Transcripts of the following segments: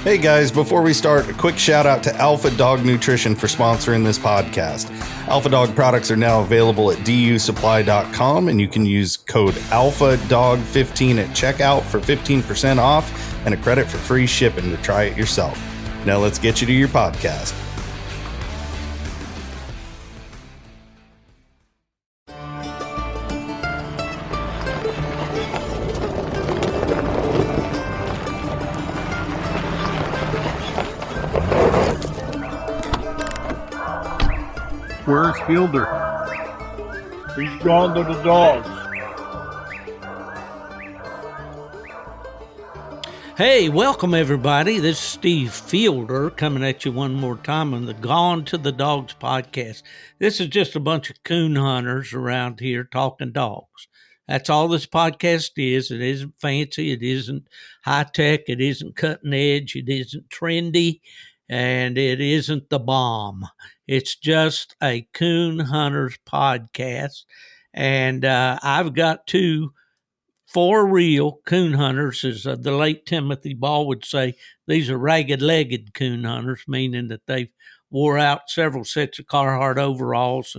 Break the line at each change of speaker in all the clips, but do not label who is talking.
Hey guys, before we start, a quick shout out to Alpha Dog Nutrition for sponsoring this podcast. Alpha Dog products are now available at dusupply.com, and you can use code ALPHADOG15 at checkout for 15% off and a credit for free shipping to try it yourself. Now let's get you to your podcast.
Where's Fielder? He's gone to the dogs.
Hey, welcome everybody. This is Steve Fielder coming at you one more time on the Gone to the Dogs podcast. This is just a bunch of coon hunters around here talking dogs. That's all this podcast is. It isn't fancy. It isn't high tech. It isn't cutting edge. It isn't trendy. And it isn't the bomb. It's just a coon hunters podcast. And I've got two for real coon hunters, as the late Timothy Ball would say. These are ragged-legged coon hunters, meaning that they've wore out several sets of Carhartt overalls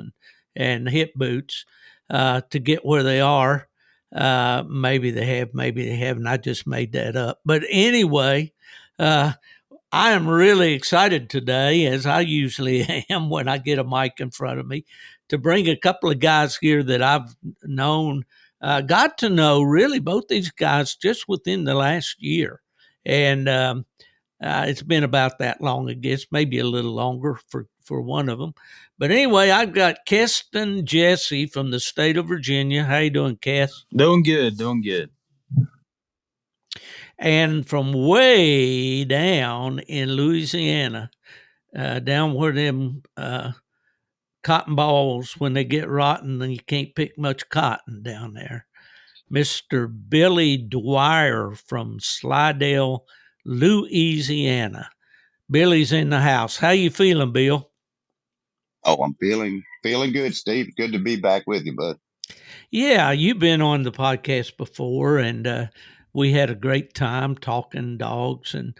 and hip boots to get where they are. Maybe they have, maybe they haven't. I just made that up. But anyway, I am really excited today, as I usually am when I get a mic in front of me, to bring a couple of guys here that I've known, got to know really both these guys just within the last year. And it's been about that long, I guess, maybe a little longer for one of them. But anyway, I've got Kesten Jessee from the state of Virginia. How you doing, Kes?
Doing good.
And from way down in Louisiana, down where them cotton balls, when they get rotten, then you can't pick much cotton down there, Mr. Billy Dwyer from Slidell, Louisiana. Billy's in the house. How you feeling, Bill?
Oh, I'm feeling good, Steve. Good to be back with you, bud.
Yeah, you've been on the podcast before, and we had a great time talking dogs, and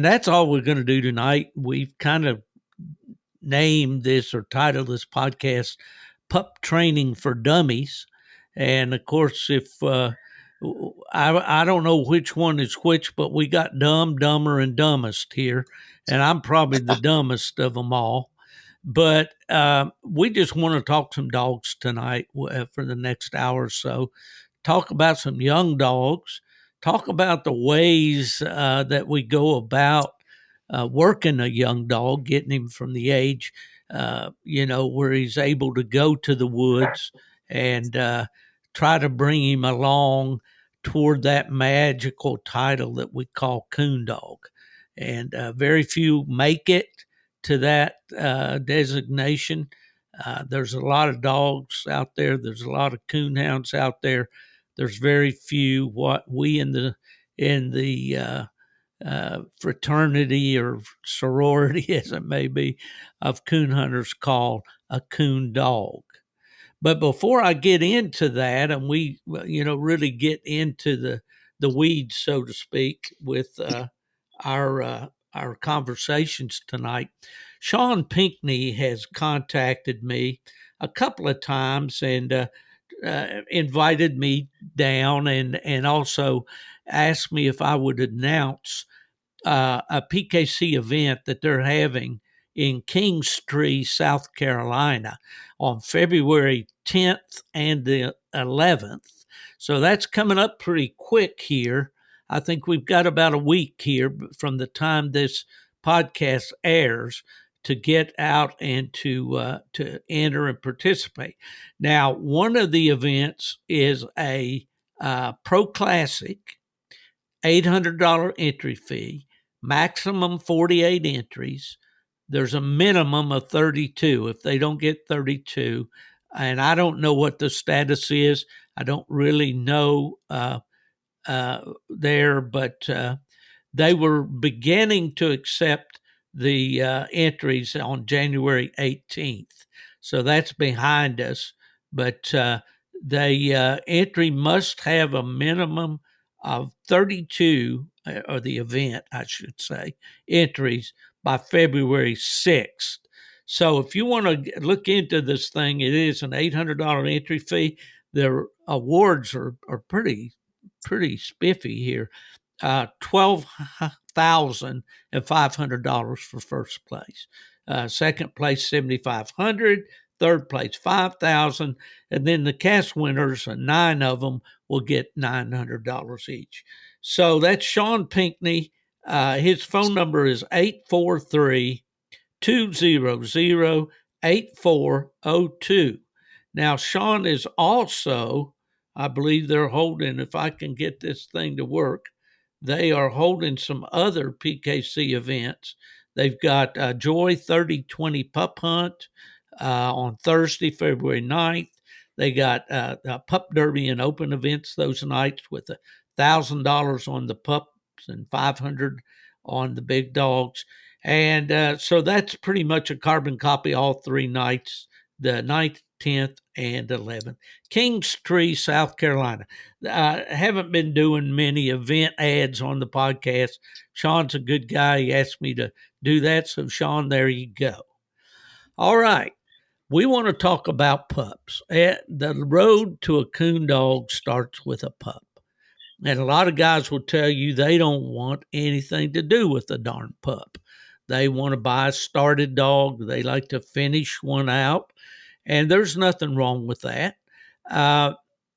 that's all we're going to do tonight. We've kind of named this or titled this podcast Pup Training for Dummies. And of course, if I don't know which one is which, but we got dumb, dumber, and dumbest here, and I'm probably the dumbest of them all. But we just want to talk some dogs tonight for the next hour or so. Talk about some young dogs. Talk about the ways that we go about working a young dog, getting him from the age, where he's able to go to the woods and try to bring him along toward that magical title that we call coon dog. And very few make it to that designation. There's a lot of dogs out there. There's a lot of coonhounds out there. There's very few what we in the fraternity or sorority, as it may be, of coon hunters call a coon dog. But before I get into that, and we, really get into the weeds, so to speak, with our conversations tonight, Sean Pinckney has contacted me a couple of times and invited me down and also asked me if I would announce a PKC event that they're having in Kingstree, South Carolina on February 10th and the 11th. So that's coming up pretty quick here. I think we've got about a week here from the time this podcast airs to get out and to enter and participate. Now, one of the events is a Pro Classic, $800 entry fee, maximum 48 entries. There's a minimum of 32. If they don't get 32, and I don't know what the status is, I don't really know there, but they were beginning to accept the entries on January 18th. So that's behind us. But the entry must have a minimum of 32, or the event, I should say, entries by February 6th. So if you want to look into this thing, it is an $800 entry fee. Their awards are pretty spiffy here. $12,500 for first place. Second place, $7,500. Third place, $5,000, and then the cast winners, 9 of them, will get $900 each. So that's Sean Pinckney. His phone number is 843-200-8402. Now, Sean is also, I believe they're holding, if I can get this thing to work, they are holding some other PKC events. They've got Joy 3020 Pup Hunt on Thursday, February 9th. They got Pup Derby and open events those nights with $1,000 on the pups and $500 on the big dogs. And so that's pretty much a carbon copy all 3 nights, the 9th, 10th, and 11th. Kingstree, South Carolina. I haven't been doing many event ads on the podcast. Sean's a good guy. He asked me to do that. So, Sean, there you go. All right. We want to talk about pups. The road to a coon dog starts with a pup. And a lot of guys will tell you they don't want anything to do with a darn pup. They want to buy a started dog. They like to finish one out. And there's nothing wrong with that.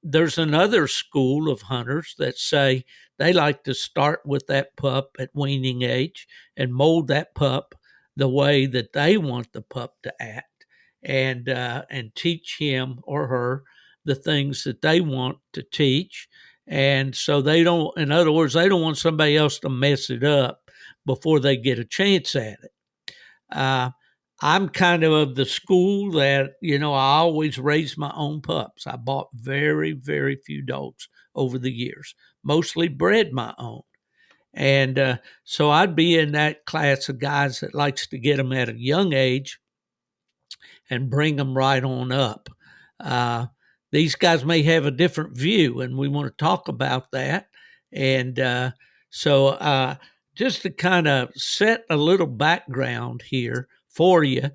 There's another school of hunters that say they like to start with that pup at weaning age and mold that pup the way that they want the pup to act, and teach him or her the things that they want to teach. And so they don't, in other words, they don't want somebody else to mess it up before they get a chance at it. I'm kind of the school that, I always raised my own pups. I bought very, very few dogs over the years, mostly bred my own. And so I'd be in that class of guys that likes to get them at a young age and bring them right on up. These guys may have a different view, and we want to talk about that. And so just to kind of set a little background here for you,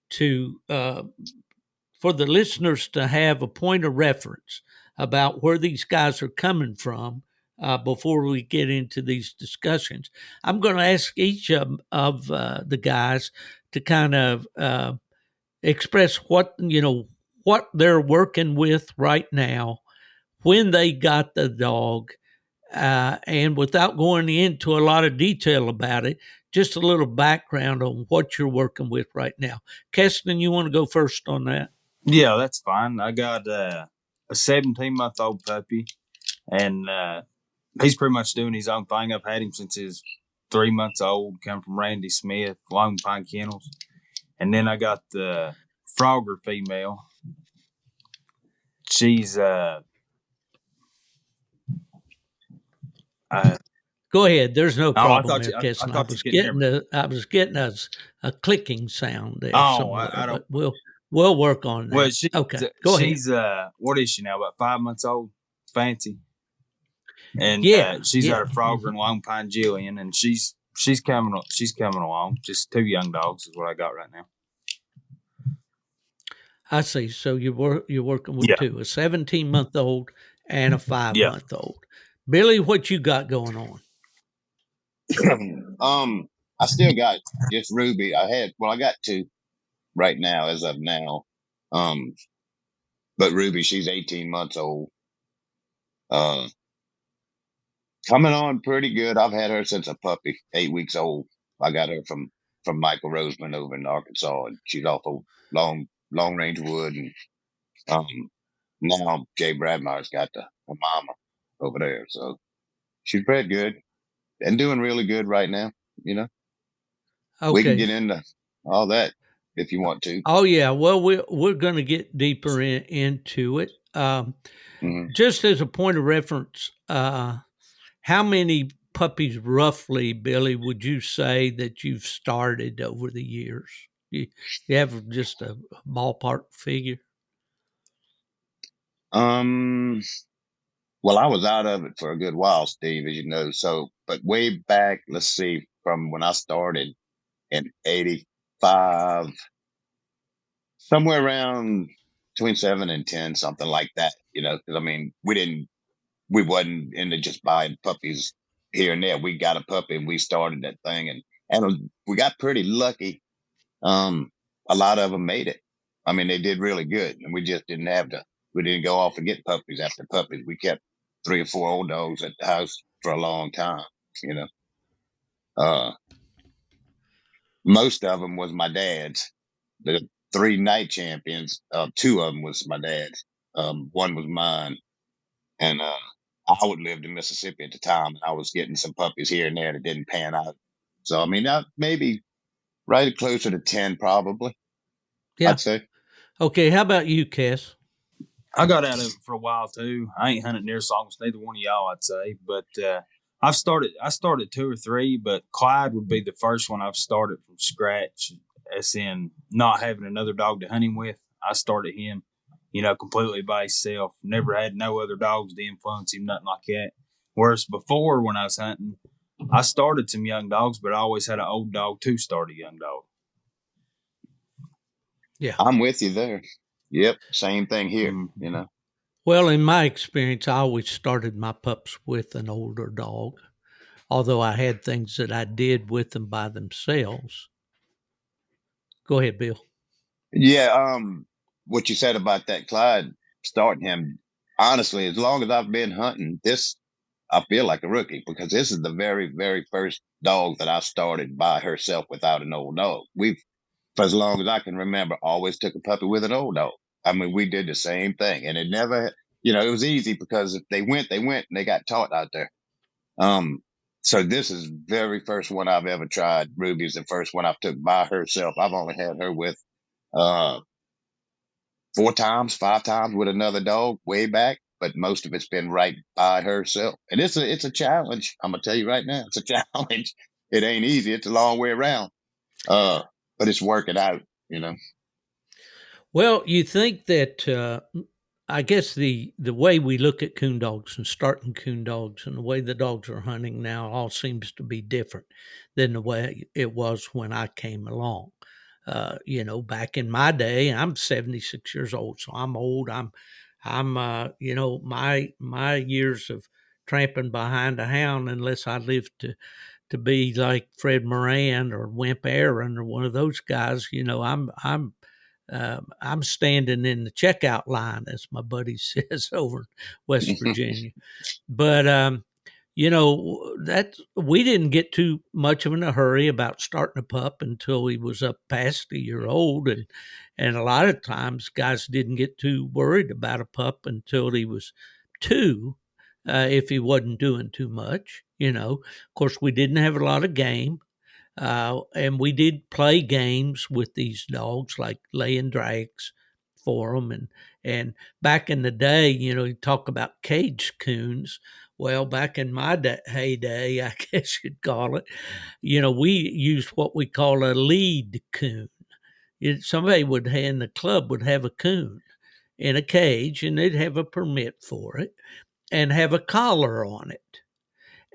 to for the listeners to have a point of reference about where these guys are coming from before we get into these discussions. I'm going to ask each of the guys to kind of express what they're working with right now, when they got the dog, and without going into a lot of detail about it, just a little background on what you're working with right now. Kesten, you want to go first on that?
Yeah, that's fine. I got a 17-month-old puppy, and he's pretty much doing his own thing. I've had him since he's 3 months old, come from Randy Smith, Lone Pine Kennels. And then I got the Frogger female. She's
go ahead. There's no problem there,
Kesten.
I was getting a clicking sound there.
I don't.
But we'll work on that.
Well,
okay. Go ahead.
She's what is she now? About 5 months old. Fancy. And she's got a Frogger and Lone Pine Jillian, and she's coming along. Just 2 young dogs is what I got right now.
I see. So you're working with 2, a 17-month-old and a 5-month-old. Billy, what you got going on?
I still got just Ruby. I got 2 right now as of now. But Ruby, she's 18 months old. Coming on pretty good. I've had her since a puppy, 8 weeks old. I got her from Michael Roseman over in Arkansas, and she's off of long range wood. And now Jay Bradmeyer's got the mama over there, so she's bred good and doing really good right now.
Okay.
We can get into all that if you want to.
Oh yeah, well we're going to get deeper into it. Just as a point of reference, how many puppies roughly, Billy, would you say that you've started over the years? You have just a ballpark figure?
Well, Well, I was out of it for a good while, Steve, as you know. So, but way back, let's see, from when I started in 85, somewhere around between 7 and 10, something like that, cause I mean, we wasn't into just buying puppies here and there. We got a puppy and we started that thing and we got pretty lucky. A lot of them made it. I mean, they did really good and we just we didn't go off and get puppies after puppies. We kept 3 or 4 old dogs at the house for a long time, you know. Uh, Most of them was my dad's. The 3 night champions, 2 of them was my dad's. One was mine. And I would lived in Mississippi at the time, and I was getting some puppies here and there that didn't pan out. So I mean, maybe right closer to 10, probably.
Yeah.
I'd say.
Okay. How about you, Kess?
I got out of it for a while too. I ain't hunted near songs, neither one of y'all, I'd say. But I started 2 or 3, but Clyde would be the first one I've started from scratch, as in not having another dog to hunt him with. I started him, completely by himself. Never had no other dogs to influence him, nothing like that. Whereas before, when I was hunting, I started some young dogs, but I always had an old dog to start a young dog.
Yeah.
I'm with you there. Yep. Same thing here,
Well, in my experience, I always started my pups with an older dog, although I had things that I did with them by themselves. Go ahead, Bill.
Yeah. What you said about that Clyde starting him, honestly, as long as I've been hunting, I feel like a rookie because this is the very, very first dog that I started by herself without an old dog. We've, for as long as I can remember, always took a puppy with an old dog. I mean, we did the same thing and it never, it was easy because if they went and they got taught out there. So this is very first one I've ever tried. Ruby's the first one I've took by herself. I've only had her with, 4 times, 5 times with another dog way back, but most of it's been right by herself. And it's a challenge. I'm gonna tell you right now, it's a challenge. It ain't easy. It's a long way around. But it's working out,
Well, you think that I guess the way we look at coon dogs and starting coon dogs and the way the dogs are hunting now all seems to be different than the way it was when I came along. Back in my day, I'm 76 years old, so I'm old. My years of tramping behind a hound, unless I live to be like Fred Moran or Wimp Aaron or one of those guys, I'm standing in the checkout line, as my buddy says over in West Virginia. But that we didn't get too much of in a hurry about starting a pup until he was up past a year old, and a lot of times guys didn't get too worried about a pup until he was 2, if he wasn't doing too much. Of course, we didn't have a lot of game. And we did play games with these dogs, like laying drags for them. And back in the day, you talk about cage coons. Well, back in my heyday, I guess you'd call it, we used what we call a lead coon. Somebody in the club would have a coon in a cage, and they'd have a permit for it and have a collar on it.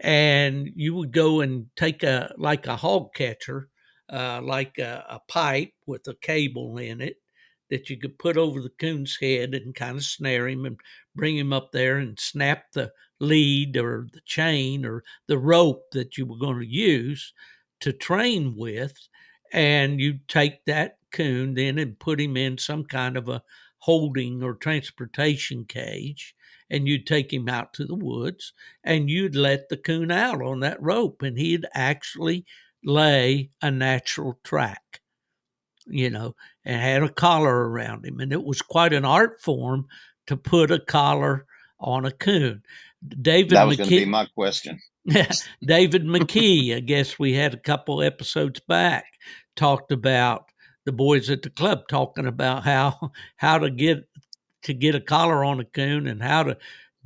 And you would go and take a hog catcher, like a pipe with a cable in it that you could put over the coon's head and kind of snare him and bring him up there and snap the lead or the chain or the rope that you were going to use to train with. And you take that coon then and put him in some kind of a holding or transportation cage, and you'd take him out to the woods and you'd let the coon out on that rope, and he'd actually lay a natural track, and had a collar around him. And it was quite an art form to put a collar on a coon.
That was going to be my question.
David McKee, I guess we had a couple episodes back, talked about the boys at the club talking about how to get a collar on a coon and how to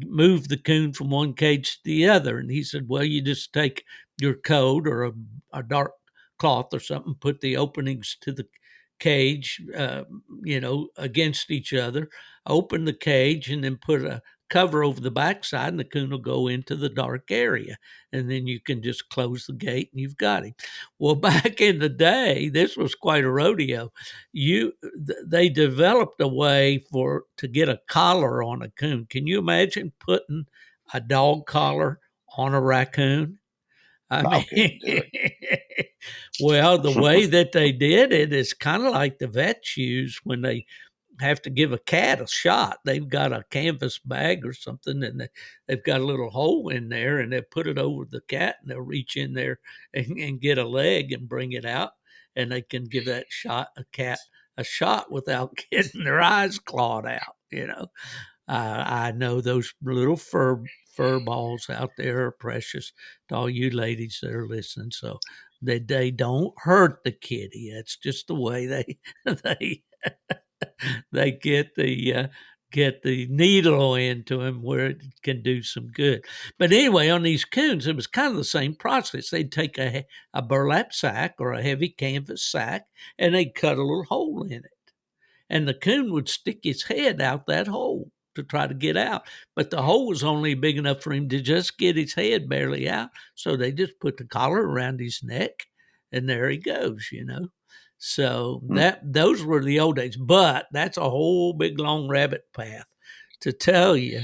move the coon from one cage to the other. And he said, well, you just take your coat or a dark cloth or something, put the openings to the cage, against each other, open the cage, and then put a cover over the backside, and the coon will go into the dark area, and then you can just close the gate and you've got him. Well, back in the day, this was quite a rodeo. They developed a way to get a collar on a coon. Can you imagine putting a dog collar on a raccoon? I
I
mean,
couldn't do it.
well, the way that they did it is kind of like the vets use when they have to give a cat a shot. They've got a canvas bag or something, and they've got a little hole in there, and they put it over the cat, and they'll reach in there and get a leg and bring it out, and they can give that cat a shot without getting their eyes clawed out. I know those little fur balls out there are precious to all you ladies that are listening. So they don't hurt the kitty. That's just the way they they they get the needle into him where it can do some good. But anyway, on these coons, it was kind of the same process. They'd take a burlap sack or a heavy canvas sack, and they'd cut a little hole in it, and the coon would stick his head out that hole to try to get out. But the hole was only big enough for him to just get his head barely out. So they just put the collar around his neck, and there he goes. So those were the old days. But that's a whole big long rabbit path to tell you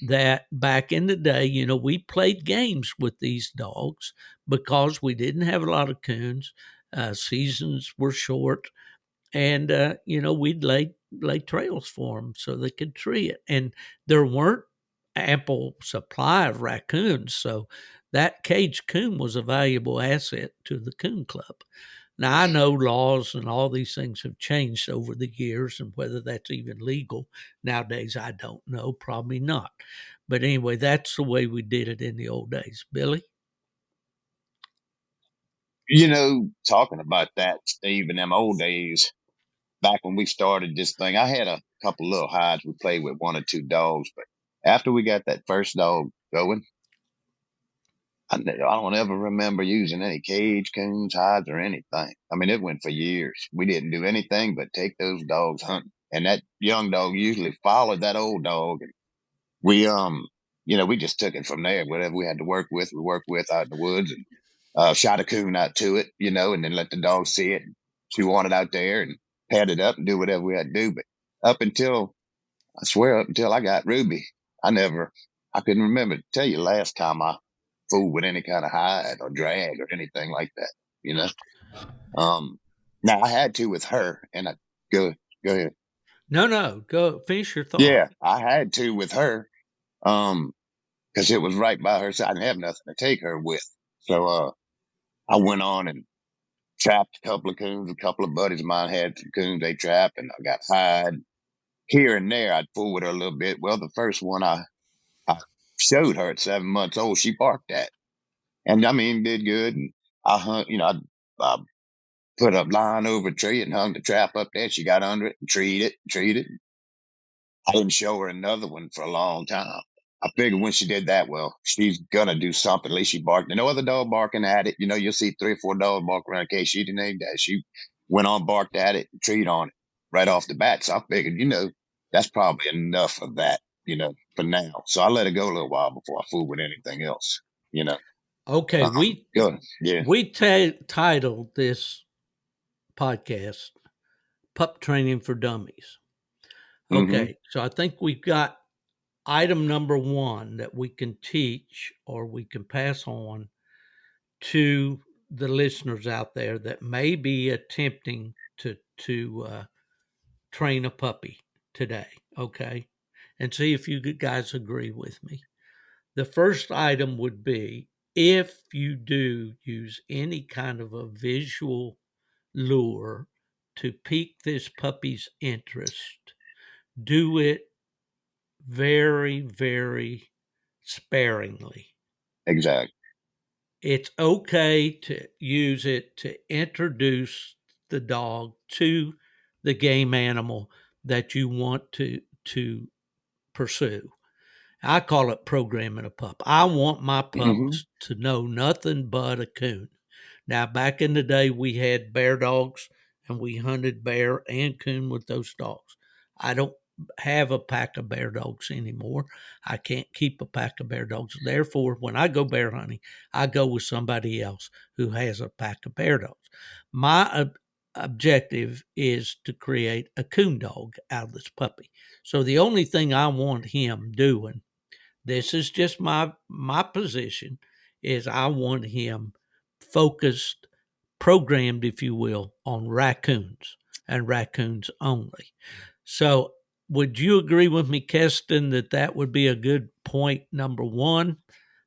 that back in the day, we played games with these dogs because we didn't have a lot of coons. Seasons were short, and we'd lay trails for them so they could tree it, and there weren't ample supply of raccoons, so that caged coon was a valuable asset to the coon club. Now, I know laws and all these things have changed over the years, and whether that's even legal nowadays, I don't know, probably not. But anyway, that's the way we did it in the old days. Billy?
Talking about that, Steve, in them old days, back when we started this thing, I had a couple little hides. We played with one or two dogs, but after we got that first dog going, I don't ever remember using any cage, coons, hides, or anything. I mean, it went for years. We didn't do anything but take those dogs hunting, and that young dog usually followed that old dog. And we just took it from there. Whatever we had to work with, we worked with out in the woods, and shot a coon out to it, and then let the dog see it, chew on it out there, and pad it up and do whatever we had to do. But up until I got Ruby, I couldn't remember to tell you last time I fooled with any kind of hide or drag or anything like that. Now I had to with her, and go ahead.
No, go finish your thought.
Yeah, I had to with her, because it was right by her, so I didn't have nothing to take her with. So, I went on and trapped a couple of coons. A couple of buddies of mine had some coons they trapped, and I got hide here and there. I'd fool with her a little bit. Well, the first one I showed her at 7 months old, she barked at, and I mean, did good. And I hung, I put a line over a tree and hung the trap up there. She got under it and treated it. I didn't show her another one for a long time. I figured when she did that, well, she's gonna do something. At least she barked. And no other dog barking at it. You'll see 3 or 4 dogs bark around in case she didn't name that. She went on, barked at it, and treed on it right off the bat. So I figured, that's probably enough of that, for now. So I let it go a little while before I fool with anything else,
Okay,
Yeah.
we titled this podcast "Pup Training for Dummies." Okay, so I think we've got item number 1 that we can teach or we can pass on to the listeners out there that may be attempting to train a puppy today. Okay, and see if you guys agree with me. The first item would be, if you do use any kind of a visual lure to pique this puppy's interest, do it very, very sparingly.
Exactly.
It's okay to use it to introduce the dog to the game animal that you want to pursue. I call it programming a pup. I want my pups to know nothing but a coon. Now, back in the day, we had bear dogs, and we hunted bear and coon with those dogs. I don't have a pack of bear dogs anymore. I can't keep a pack of bear dogs. Therefore, when I go bear hunting, I go with somebody else who has a pack of bear dogs. My objective is to create a coon dog out of this puppy. So the only thing I want him doing, this is just my position, is I want him focused, programmed, if you will, on raccoons and raccoons only. So would you agree with me, Kesten, that that would be a good point number one,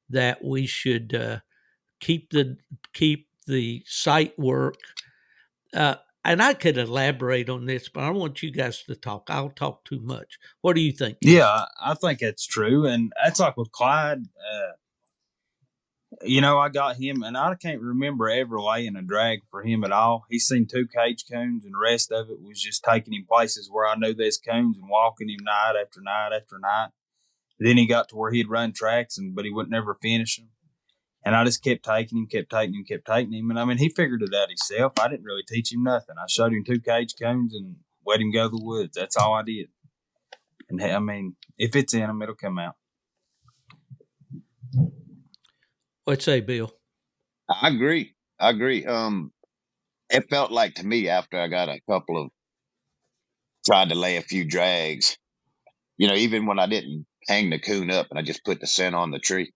that we should keep the site work? Uh, and I could elaborate on this, but I want you guys to talk. I'll talk too much. What do you think, Kesten?
Yeah, I think that's true. And that's like with Clyde. I got him, and I can't remember ever laying a drag for him at all. He's seen 2 cage coons, and the rest of it was just taking him places where I knew there's coons and walking him night after night after night. Then he got to where he'd run tracks, but he would never finish them. And I just kept taking him, kept taking him, kept taking him. And I mean, he figured it out himself. I didn't really teach him nothing. I showed him 2 cage coons and let him go to the woods. That's all I did. And I mean, if it's in him, it'll come out.
What'd you say, Bill?
I agree. It felt like to me after I got a couple of tried to lay a few drags, even when I didn't hang the coon up and I just put the scent on the tree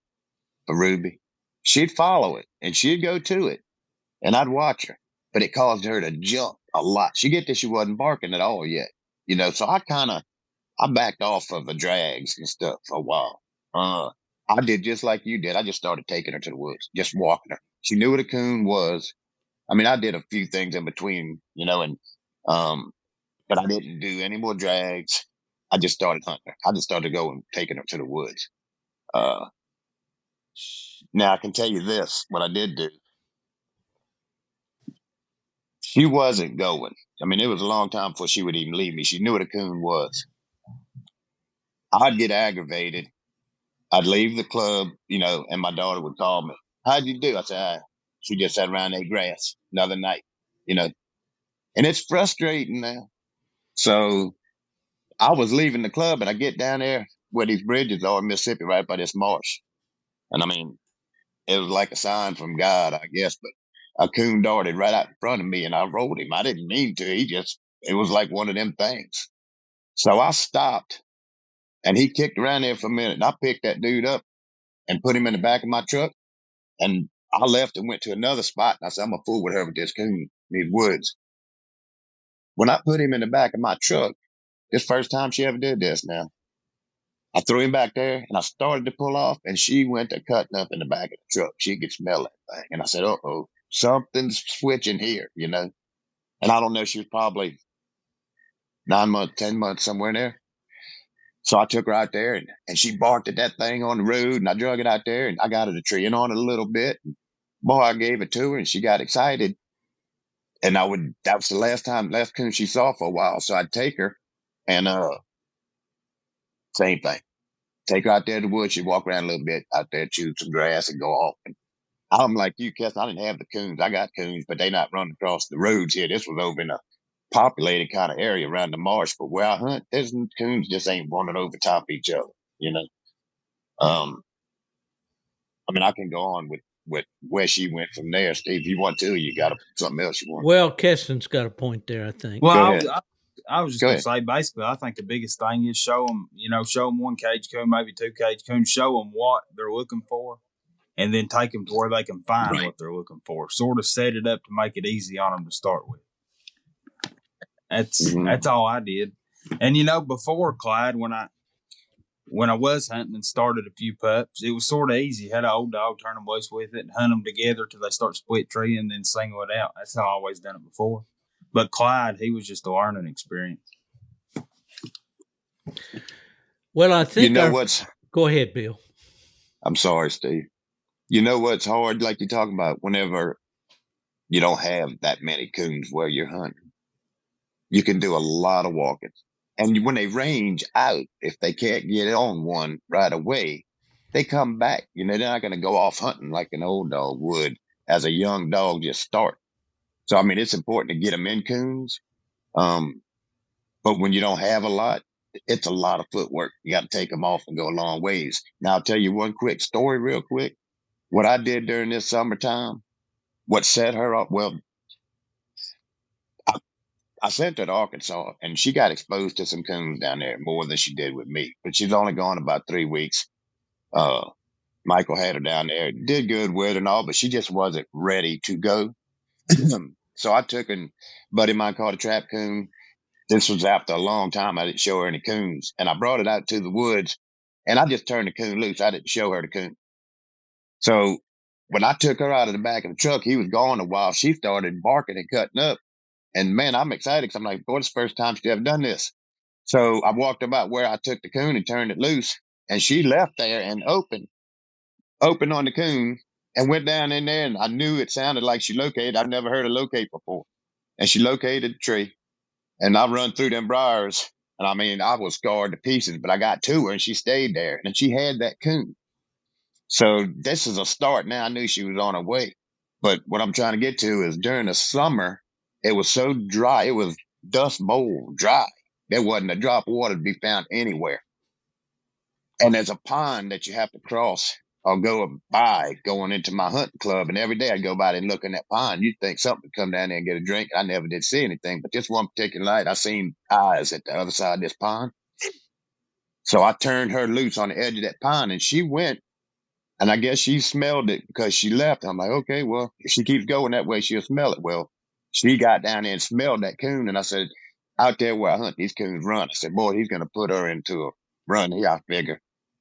for Ruby, she'd follow it and she'd go to it and I'd watch her, but it caused her to jump a lot. She get that she wasn't barking at all yet, so I backed off of the drags and stuff for a while. I did just like you did. I just started taking her to the woods, just walking her. She knew what a coon was. I mean, I did a few things in between, but I didn't do any more drags. I just started hunting her. I just started going, taking her to the woods. Now I can tell you this, what I did do. She wasn't going. I mean, it was a long time before she would even leave me. She knew what a coon was. I'd get aggravated. I'd leave the club, and my daughter would call me. How'd you do? I said, she just sat around and ate grass another night, and it's frustrating now. So I was leaving the club and I get down there where these bridges are in Mississippi, right by this marsh. And I mean, it was like a sign from God, I guess, but a coon darted right out in front of me and I rolled him. I didn't mean to. It was like one of them things. So I stopped and he kicked around there for a minute and I picked that dude up and put him in the back of my truck. And I left and went to another spot. And I said, I'm a fool with her with this coon in these woods. When I put him in the back of my truck, this first time she ever did this now, I threw him back there and I started to pull off and she went to cutting up in the back of the truck. She could smell that thing. And I said, uh-oh, something's switching here, And I don't know, she was probably 9 months, 10 months, somewhere in there. So I took her out there and she barked at that thing on the road and I drug it out there and I got her to treeing on it a little bit. And boy, I gave it to her and she got excited. And that was the last coon she saw for a while. So I'd take her and, same thing. Take her out there to the woods. She'd walk around a little bit out there, chew some grass and go off. And I'm like you, Kesten. I didn't have the coons. I got coons, but they not running across the roads here. This was over in a populated kind of area around the marsh. But where I hunt, there's coons just ain't running over top of each other, I mean, I can go on with where she went from there. Steve, if you want to, you got something else you want.
Well, Kesten's got a point there, I think.
Well, I was just going to say, basically, I think the biggest thing is show them 1 cage coon, maybe 2 cage coons, show them what they're looking for, and then take them to where they can find what they're looking for. Sort of set it up to make it easy on them to start with. That's all I did. And, before Clyde, when I was hunting and started a few pups, it was sort of easy. Had an old dog, turn them loose with it, and hunt them together till they start split tree and then single it out. That's how I always done it before. But Clyde, he was just a learning experience.
Well, I think
what's.
Go ahead, Bill.
I'm sorry, Steve. You know what's hard, like you're talking about, whenever you don't have that many coons where you're hunting, you can do a lot of walking. And when they range out, if they can't get on one right away, they come back. They're not going to go off hunting like an old dog would as a young dog just start. So, I mean, it's important to get them in coons. But when you don't have a lot, it's a lot of footwork. You got to take them off and go a long ways. Now, I'll tell you one quick story real quick. What I did during this summertime, what set her up, well, I, I sent her to Arkansas and she got exposed to some coons down there more than she did with me, but she's only gone about 3 weeks. Uh, Michael had her down there, did good with her and all, but she just wasn't ready to go. So I took her, and a buddy of mine caught a trap coon. This was after a long time. I didn't show her any coons, and I brought it out to the woods, and I just turned the coon loose. I didn't show her the coon. So when I took her out of the back of the truck, he was gone a while. She started barking and cutting up, and man, I'm excited because I'm like, boy, it's the first time she's ever done this. So I walked about where I took the coon and turned it loose, and she left there and opened on the coon and went down in there, and I knew it sounded like she located. I've never heard her locate before, and she located the tree. And I run through them briars. And I mean, I was scarred to pieces, but I got to her and she stayed there and she had that coon. So this is a start. Now I knew she was on her way. But what I'm trying to get to is during the summer, it was so dry. It was dust bowl dry. There wasn't a drop of water to be found anywhere. And there's a pond that you have to cross or go by going into my hunting club. And every day I'd go by and look in that pond. You'd think something would come down there and get a drink. I never did see anything. But this one particular night, I seen eyes at the other side of this pond. So I turned her loose on the edge of that pond and she went. And I guess she smelled it because she left. I'm like, okay, well, if she keeps going that way, she'll smell it. Well, she got down there and smelled that coon. And I said, out there where I hunt, these coons run. I said, boy, he's going to put her into a run here, I figure.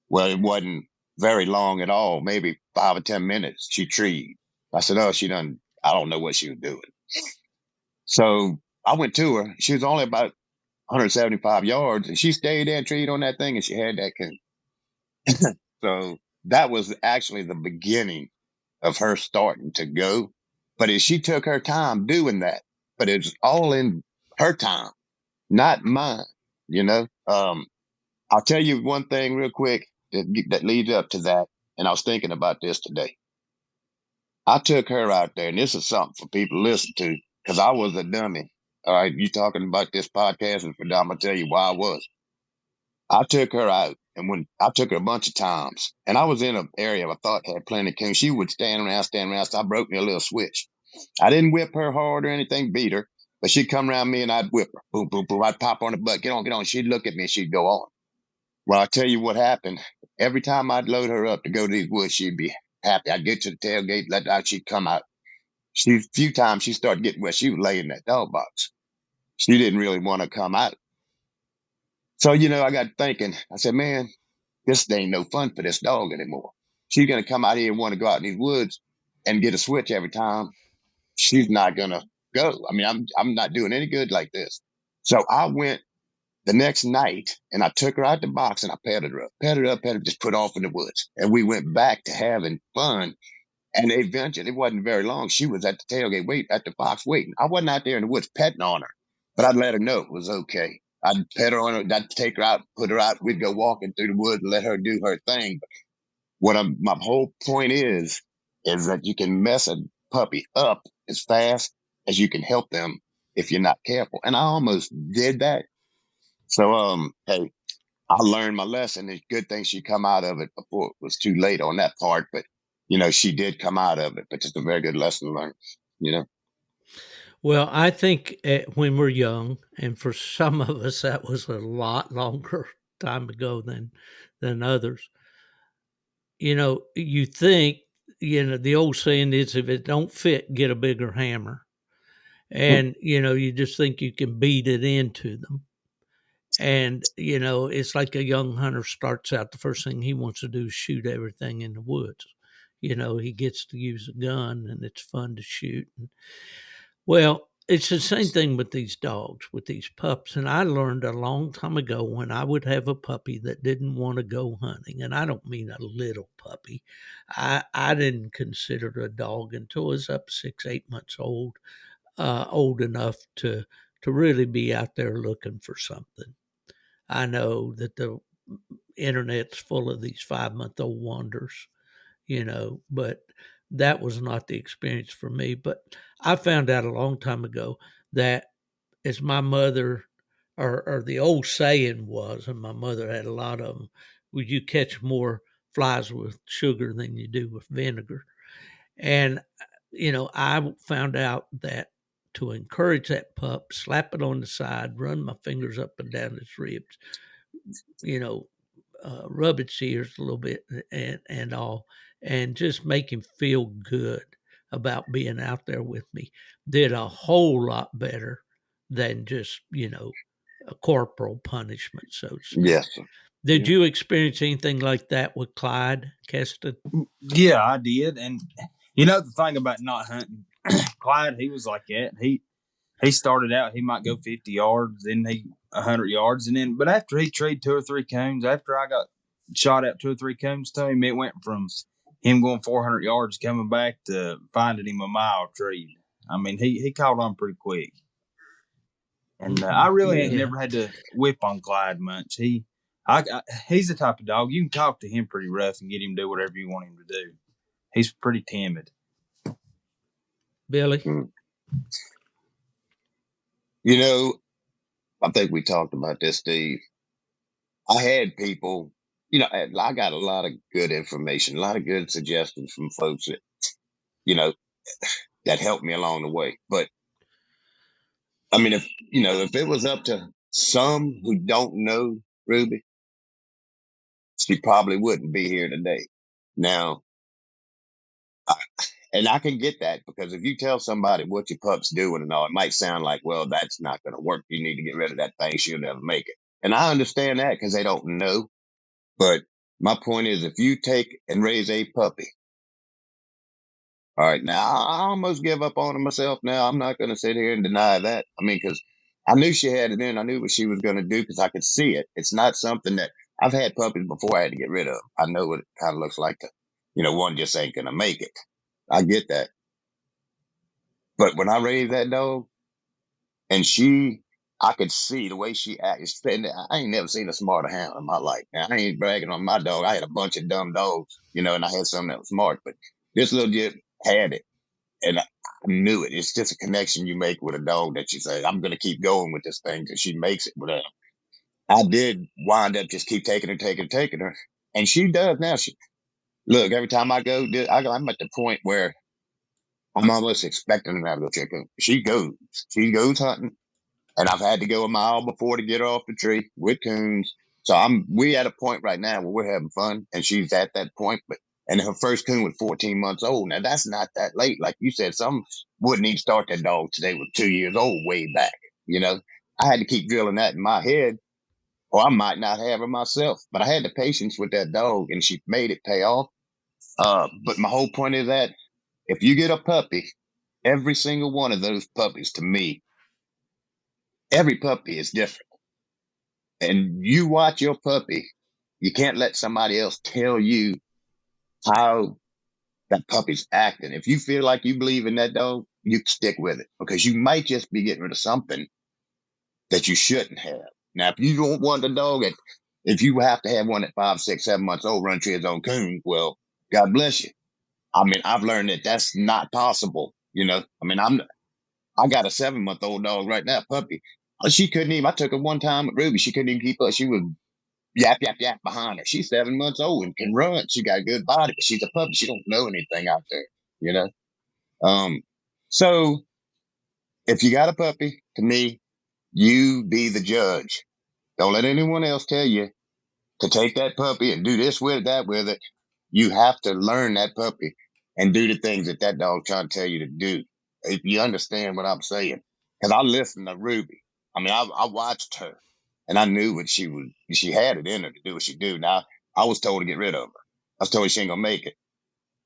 Well, it wasn't very long at all, maybe 5 or 10 minutes. She treed. I said, oh, she done, I don't know what she was doing. So I went to her. She was only about 175 yards and she stayed there and treed on that thing and she had that coon. So that was actually the beginning of her starting to go. But she took her time doing that, but it's all in her time, not mine, you know? I'll tell you one thing real quick that leads up to that. And I was thinking about this today. I took her out there, and this is something for people to listen to, because I was a dummy. All right, you talking about this podcast, and I'm gonna tell you why I was. I took her out, and when I took her a bunch of times, and I was in an area I thought had plenty of coons, she would stand around, so I broke me a little switch. I didn't whip her hard or anything, beat her, but she'd come around me and I'd whip her. Boom, boom, boom. I'd pop on the butt, get on. She'd look at me and she'd go on. Well, I'll tell you what happened. Every time I'd load her up to go to these woods, she'd be happy. I'd get to the tailgate, let her out, she'd come out. A few times she started getting wet. She was laying in that dog box. She didn't really want to come out. So, I got thinking, I said, man, this ain't no fun for this dog anymore. She's going to come out here and want to go out in these woods and get a switch every time. She's not going to go. I mean, I'm not doing any good like this. So I went the next night and I took her out the box and I petted her up, just put off in the woods. And we went back to having fun. And eventually, it wasn't very long. She was at the tailgate, at the box waiting. I wasn't out there in the woods petting on her, but I'd let her know it was okay. I'd pet her on her, I'd take her out, put her out. We'd go walking through the woods and let her do her thing. But my whole point is that you can mess a puppy up as fast as you can help them if you're not careful. And I almost did that. So, hey, I learned my lesson. It's a good thing she come out of it before it was too late on that part. But, she did come out of it, but it's a very good lesson learned.
Well, I think when we're young, and for some of us that was a lot longer time ago than others. You think, the old saying is, if it don't fit, get a bigger hammer. And, you just think you can beat it into them. And, it's like a young hunter starts out, the first thing he wants to do is shoot everything in the woods. He gets to use a gun and it's fun to shoot. Well, it's the same thing with these dogs, with these pups. And I learned a long time ago when I would have a puppy that didn't want to go hunting, and I don't mean a little puppy. I didn't consider it a dog until it was up 6, 8 months old, old enough to really be out there looking for something. I know that the internet's full of these 5-month-old wonders, but that was not the experience for me. But I found out a long time ago that as my mother or the old saying was, and my mother had a lot of them, would you catch more flies with sugar than you do with vinegar? And, I found out that to encourage that pup, slap it on the side, run my fingers up and down its ribs, you know, rub its ears a little bit and all, and just make him feel good about being out there with me did a whole lot better than just, a corporal punishment, so to speak.
Yes, sir.
Did
Yeah.
you experience anything like that with Clyde, Kesten?
Yeah, I did. And the thing about not hunting, Clyde, he was like that. He started out, he might go 50 yards, then 100 yards, and then but after he treed 2 or 3 coons, after I got shot out 2 or 3 coons to him, it went from him going 400 yards coming back to finding him a mile treed. I mean, he caught on pretty quick. And I really ain't
Yeah.
never had to whip on Clyde much. He's the type of dog you can talk to him pretty rough and get him to do whatever you want him to do. He's pretty timid.
Billy?
Mm. You know, I think we talked about this, Steve. I had people, I got a lot of good information, a lot of good suggestions from folks that, you know, that helped me along the way. But I mean, if it was up to some who don't know Ruby, she probably wouldn't be here today. Now, and I can get that, because if you tell somebody what your pup's doing and all, it might sound like, well, that's not going to work. You need to get rid of that thing. She'll never make it. And I understand that because they don't know. But my point is, if you take and raise a puppy, all right, now I almost give up on her myself. Now I'm not going to sit here and deny that. I mean, because I knew she had it in. I knew what she was going to do because I could see it. It's not something that I've had puppies before I had to get rid of. I know what it kind of looks like. One just ain't going to make it. I get that. But when I raised that dog, and I could see the way she acted. I ain't never seen a smarter hound in my life. Now, I ain't bragging on my dog. I had a bunch of dumb dogs, and I had some that was smart, but this little jit had it. And I knew it. It's just a connection you make with a dog that you say, I'm going to keep going with this thing till she makes it. But I did wind up just keep taking her. And she does now. Look, every time I go, I'm at the point where I'm almost expecting her to go check out. She goes hunting. And I've had to go a mile before to get her off the tree with coons. So we at a point right now where we're having fun, and she's at that point. And her first coon was 14 months old. Now that's not that late. Like you said, some wouldn't even start that dog today with 2 years old way back. I had to keep drilling that in my head, or I might not have her myself. But I had the patience with that dog, and she made it pay off. But my whole point is that if you get a puppy, every single one of those puppies, to me, every puppy is different. And you watch your puppy, you can't let somebody else tell you how that puppy's acting. If you feel like you believe in that dog, you stick with it, because you might just be getting rid of something that you shouldn't have. Now, if you don't want the dog, if you have to have one at 5, 6, 7 months old, run to his own coon, well, God bless you. I mean, I've learned that that's not possible. I mean, I got a 7-month-old dog right now, puppy. She couldn't even, I took her one time with Ruby. She couldn't even keep up. She was yap, yap, yap behind her. She's 7 months old and can run. She got a good body, but she's a puppy. She don't know anything out there, you know? So if you got a puppy, to me, you be the judge. Don't let anyone else tell you to take that puppy and do this with it, that with it. You have to learn that puppy and do the things that dog trying to tell you to do. If you understand what I'm saying. Because I listened to Ruby. I mean, I watched her, and I knew what she had it in her to do what she do. Now, I was told to get rid of her. I was told she ain't going to make it.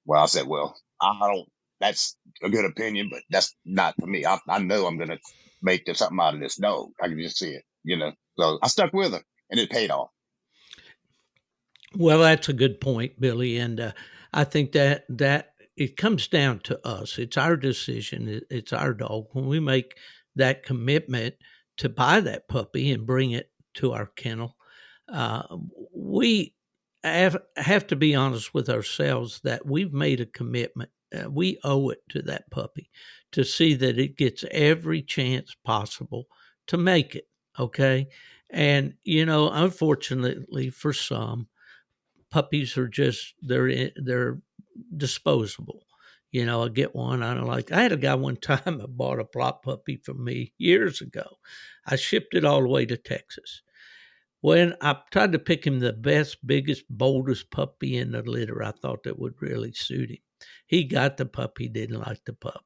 Well, I said, well, I don't, that's a good opinion, but that's not for me. I know I'm going to make something out of this dog. I can just see it. So I stuck with her, and it paid off.
Well, that's a good point, Billy, and I think that it comes down to us. It's our decision. It's our dog. When we make that commitment to buy that puppy and bring it to our kennel, uh, we have to be honest with ourselves that we've made a commitment. We owe it to that puppy to see that it gets every chance possible to make it. Okay. And, you know, unfortunately for some, puppies are just, they're disposable. You know, I get one. I don't like. I had a guy one time that bought a plot puppy from me years ago. I shipped it all the way to Texas. When I tried to pick him the best, biggest, boldest puppy in the litter, I thought that would really suit him. He got the pup. He didn't like the pup.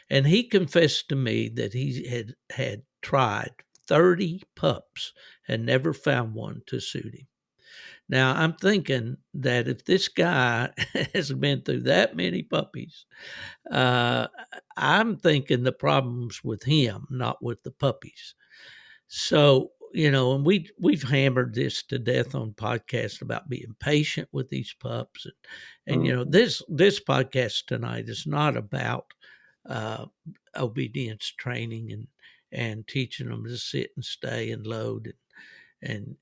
And he confessed to me that he had tried 30 pups and never found one to suit him. Now, I'm thinking that if this guy has been through that many puppies, uh, I'm thinking the problem's with him, not with the puppies. So, you know, and we've hammered this to death on podcasts about being patient with these pups, and you know, this podcast tonight is not about uh, obedience training and teaching them to sit and stay and load and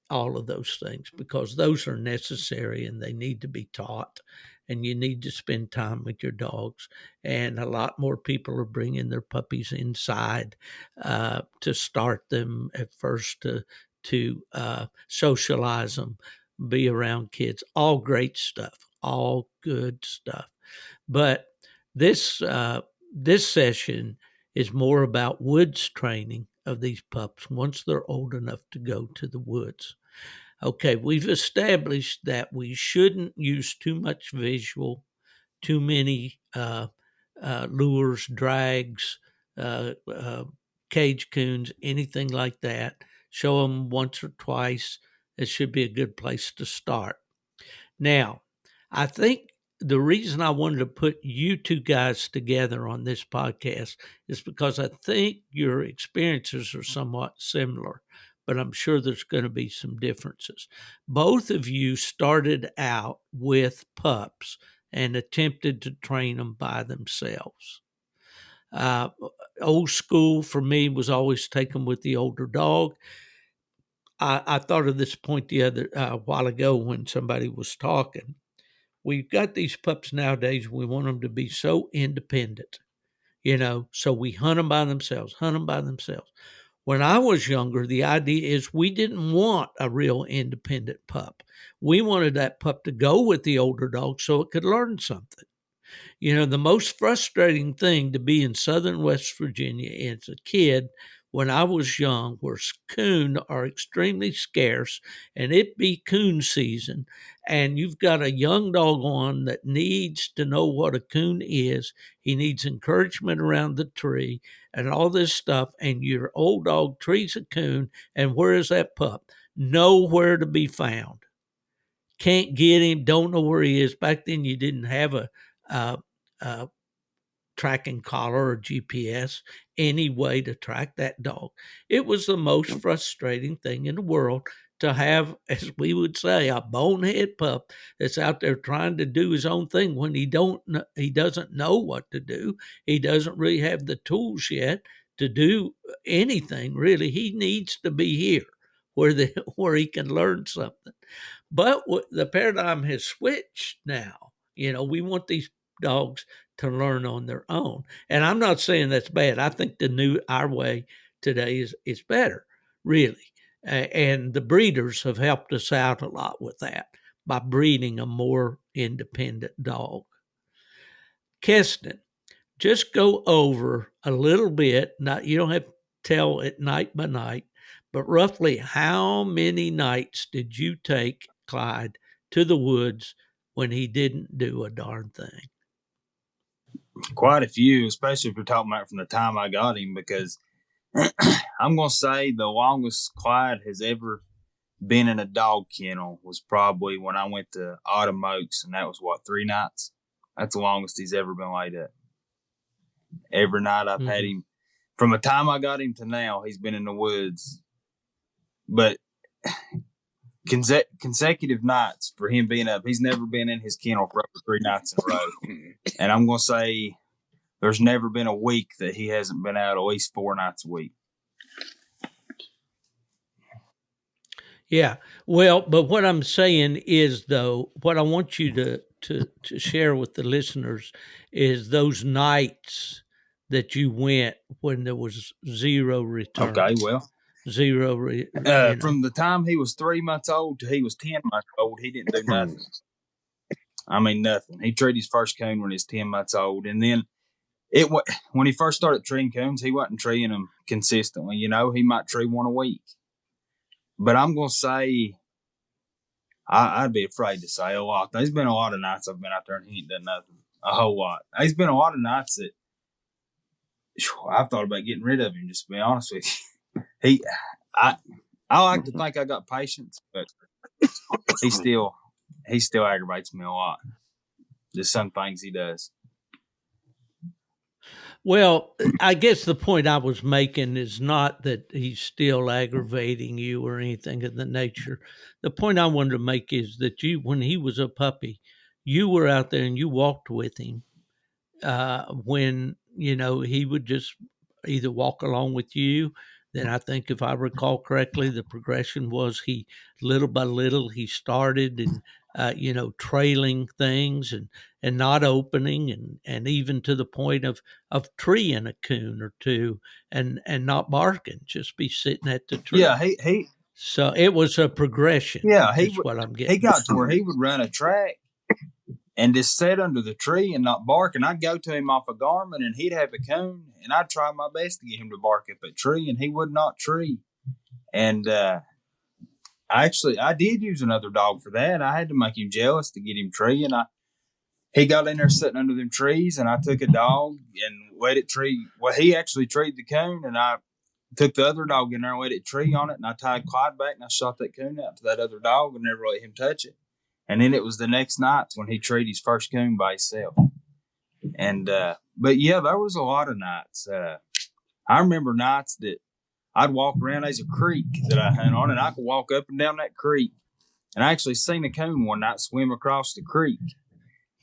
all of those things, because those are necessary and they need to be taught, and you need to spend time with your dogs. And a lot more people are bringing their puppies inside to start them at first, to socialize them, be around kids. All great stuff, all good stuff. But this session is more about woods training of these pups once they're old enough to go to the woods. Okay, we've established that we shouldn't use too much visual, too many lures, drags, cage coons, anything like that. Show them once or twice. It should be a good place to start. Now, I think the reason I wanted to put you two guys together on this podcast is because I think your experiences are somewhat similar, but I'm sure there's going to be some differences. Both of you started out with pups and attempted to train them by themselves. Uh, Old school for me was always take them with the older dog. I thought of this point the other while ago when somebody was talking. We've got these pups nowadays. We want them to be so independent, you know, so we hunt them by themselves, hunt them by themselves. When I was younger, the idea is we didn't want a real independent pup. We wanted that pup to go with the older dog so it could learn something. You know, the most frustrating thing to be in southern West Virginia as a kid when I was young, where coon are extremely scarce and it be coon season, and you've got a young dog on that needs to know what a coon is. He needs encouragement around the tree and all this stuff, and your old dog trees a coon, and where is that pup? Nowhere to be found. Can't get him, don't know where he is. Back then, you didn't have uh, a tracking collar or GPS, any way to track that dog. It was the most frustrating thing in the world to have, as we would say, a bonehead pup that's out there trying to do his own thing when he doesn't know what to do. He doesn't really have the tools yet to do anything really. He needs to be here where he can learn something. But the paradigm has switched now. You know, we want these dogs to learn on their own. And I'm not saying that's bad. I think our way today is better, really. And the breeders have helped us out a lot with that by breeding a more independent dog. Kesten, just go over a little bit. Not you don't have to tell it night by night, but roughly how many nights did you take Clyde to the woods when he didn't do a darn thing?
Quite a few, especially if you're talking about from the time I got him, because I'm going to say the longest Clyde has ever been in a dog kennel was probably when I went to Autumn Oaks, and that was, 3 nights? That's the longest he's ever been laid up. Every night I've had him, from the time I got him to now, he's been in the woods. But consecutive nights for him being up, he's never been in his kennel for over 3 nights in a row. And I'm going to say there's never been a week that he hasn't been out at least 4 nights a week.
Yeah. Well, but what I'm saying is, though, what I want you to share with the listeners is those nights that you went when there was zero return.
Okay, well,
Zero.
From the time he was 3 months old to he was 10 months old, he didn't do nothing. I mean, nothing. He treed his first coon when he was 10 months old. And then when he first started treeing coons, he wasn't treeing them consistently. You know, he might tree one a week. But I'm going to say, I'd be afraid to say a lot. There's been a lot of nights I've been out there and he ain't done nothing. A whole lot. There's been a lot of nights that I've thought about getting rid of him, just to be honest with you. I like to think I got patience, but he still aggravates me a lot. Just some things he does.
Well, I guess the point I was making is not that he's still aggravating you or anything of the nature. The point I wanted to make is that when he was a puppy, you were out there and you walked with him when, he would just either walk along with you. Then I think, if I recall correctly, the progression was he, little by little, he started and, trailing things and not opening and even to the point of treeing a coon or two and not barking, just be sitting at the tree.
Yeah, he
so it was a progression.
Yeah,
what I'm getting.
He got to where he would run a track and just sit under the tree and not bark. And I'd go to him off a garment and he'd have a coon and I'd try my best to get him to bark up a tree and he would not tree. And I did use another dog for that. I had to make him jealous to get him tree. And he got in there sitting under them trees and I took a dog and let it tree. Well, he actually treed the coon and I took the other dog in there and let it tree on it. And I tied Clyde back and I shot that coon out to that other dog and never let him touch it. And then it was the next night when he treated his first coon by himself. And, but yeah, there was a lot of nights. I remember nights that I'd walk around. There's a creek that I hunt on and I could walk up and down that creek. And I actually seen a coon one night swim across the creek.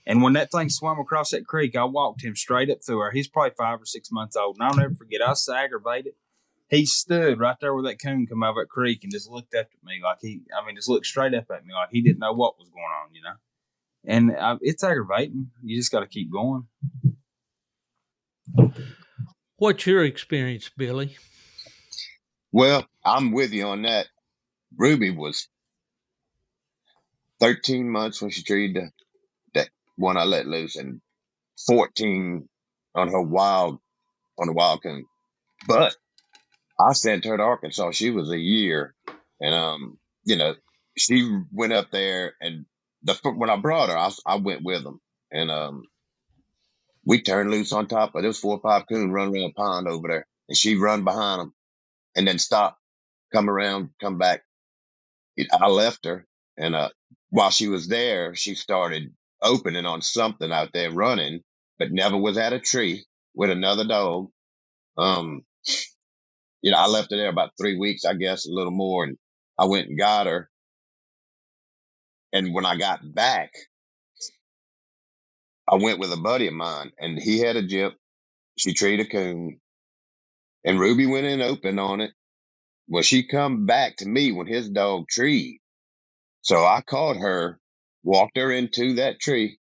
And when that thing swam across that creek, I walked him straight up through her. He's probably 5 or 6 months old. And I'll never forget, I was so aggravated. He stood right there where that coon come out of that creek and just looked up at me like just looked straight up at me like he didn't know what was going on, And it's aggravating. You just got to keep going.
What's your experience, Billy?
Well, I'm with you on that. Ruby was 13 months when she treated that one I let loose and 14 on the wild coon. But I sent her to Arkansas. She was a year. And, she went up there and when I brought her, I went with them. And, we turned loose on top of those 4 or 5 coon run around a pond over there. And she run behind them and then stop, come around, come back. I left her. And, while she was there, she started opening on something out there running, but never was at a tree with another dog. I left her there about 3 weeks, I guess, a little more. And I went and got her. And when I got back, I went with a buddy of mine and he had a Jip. She treated a coon and Ruby went in open on it. Well, she come back to me when his dog treed. So I caught her, walked her into that tree.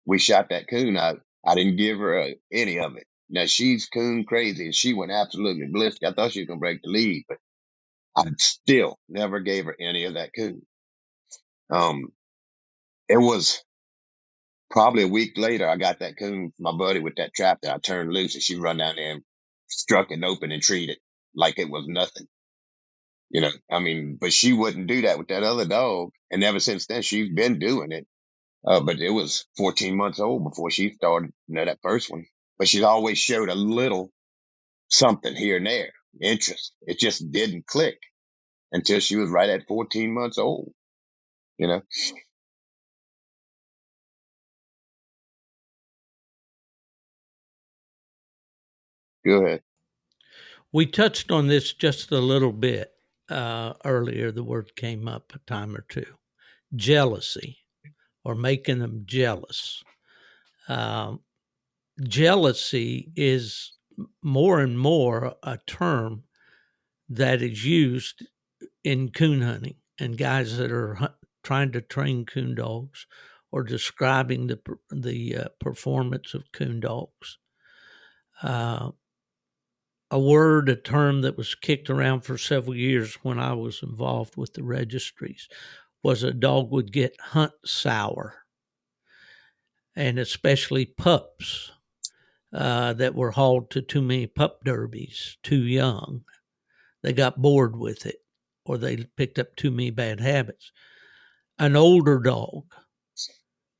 We shot that coon out. I didn't give her any of it. Now she's coon crazy and she went absolutely ballistic. I thought she was going to break the lead, but I still never gave her any of that coon. It was probably a week later, I got that coon from my buddy with that trap that I turned loose and she run down there and struck it open and treated like it was nothing. But she wouldn't do that with that other dog. And ever since then, she's been doing it. But it was 14 months old before she started, that first one. But she's always showed a little something here and there, interest. It just didn't click until she was right at 14 months old, Go ahead.
We touched on this just a little bit earlier. The word came up a time or two. Jealousy, or making them jealous. Jealousy is more and more a term that is used in coon hunting, and guys that are trying to train coon dogs or describing the performance of coon dogs. a term that was kicked around for several years when I was involved with the registries was a dog would get hunt sour, and especially pups that were hauled to too many pup derbies too young. They got bored with it, or they picked up too many bad habits. An older dog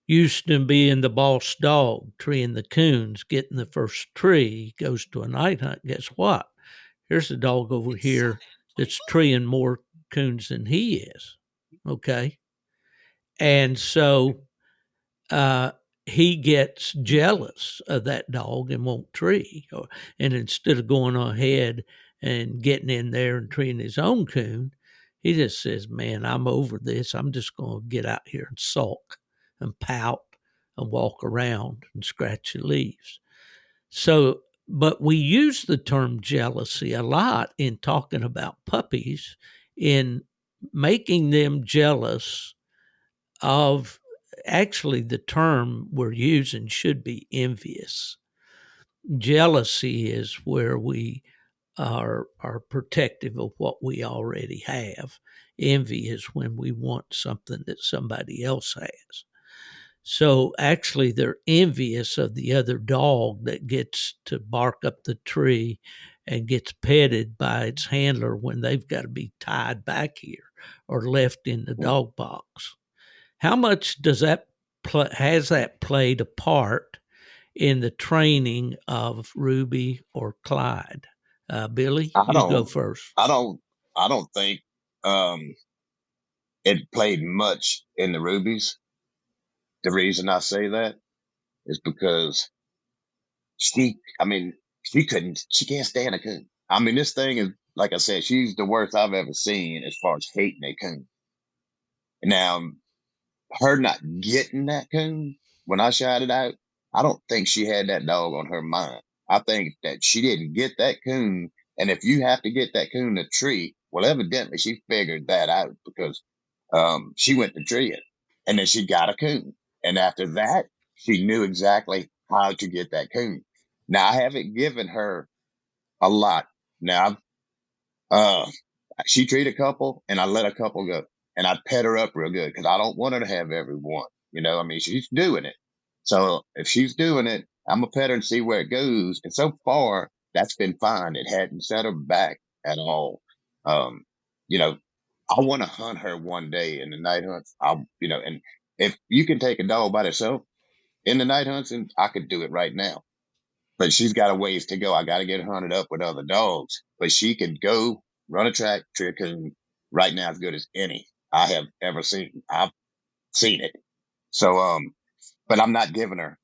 used to being the boss dog, treeing the coons, getting the first tree, goes to a night hunt. Guess what? Here's a dog over here that's treeing more coons than he is. Okay. And so he gets jealous of that dog and won't tree. And instead of going ahead and getting in there and treeing his own coon, he just says, man, I'm over this. I'm just going to get out here and sulk and pout and walk around and scratch the leaves. So, but we use the term jealousy a lot in talking about puppies, in making them jealous of, actually the term we're using should be envious. Jealousy is where we are protective of what we already have. Envy is when we want something that somebody else has. So actually, they're envious of the other dog that gets to bark up the tree and gets petted by its handler when they've got to be tied back here or left in the dog box. How much does that has that played a part in the training of Ruby or Clyde? Billy,
I
you go
don't,
first.
I don't think, it played much in the Rubies. The reason I say that is because she she can't stand a coon. I mean, this thing is, like I said, she's the worst I've ever seen as far as hating a coon. Now, her not getting that coon when I shouted out, I don't think she had that dog on her mind. I think that she didn't get that coon. And if you have to get that coon to tree, well, evidently she figured that out because, she went to tree it and then she got a coon. And after that, she knew exactly how to get that coon. Now I haven't given her a lot. Now, uh, she treated a couple and I let a couple go and I pet her up real good because I don't want her to have every one. You know, I mean, she's doing it. So if she's doing it, I'm gonna pet her and see where it goes. And so far, that's been fine. It hadn't set her back at all. Um, you know, I want to hunt her one day in the night hunts. And if you can take a dog by herself in the night hunts, and I could do it right now. But she's got a ways to go. I got to get her hunted up with other dogs. But she could go run a track trick and right now as good as any I have ever seen. I've seen it. So, but I'm not giving her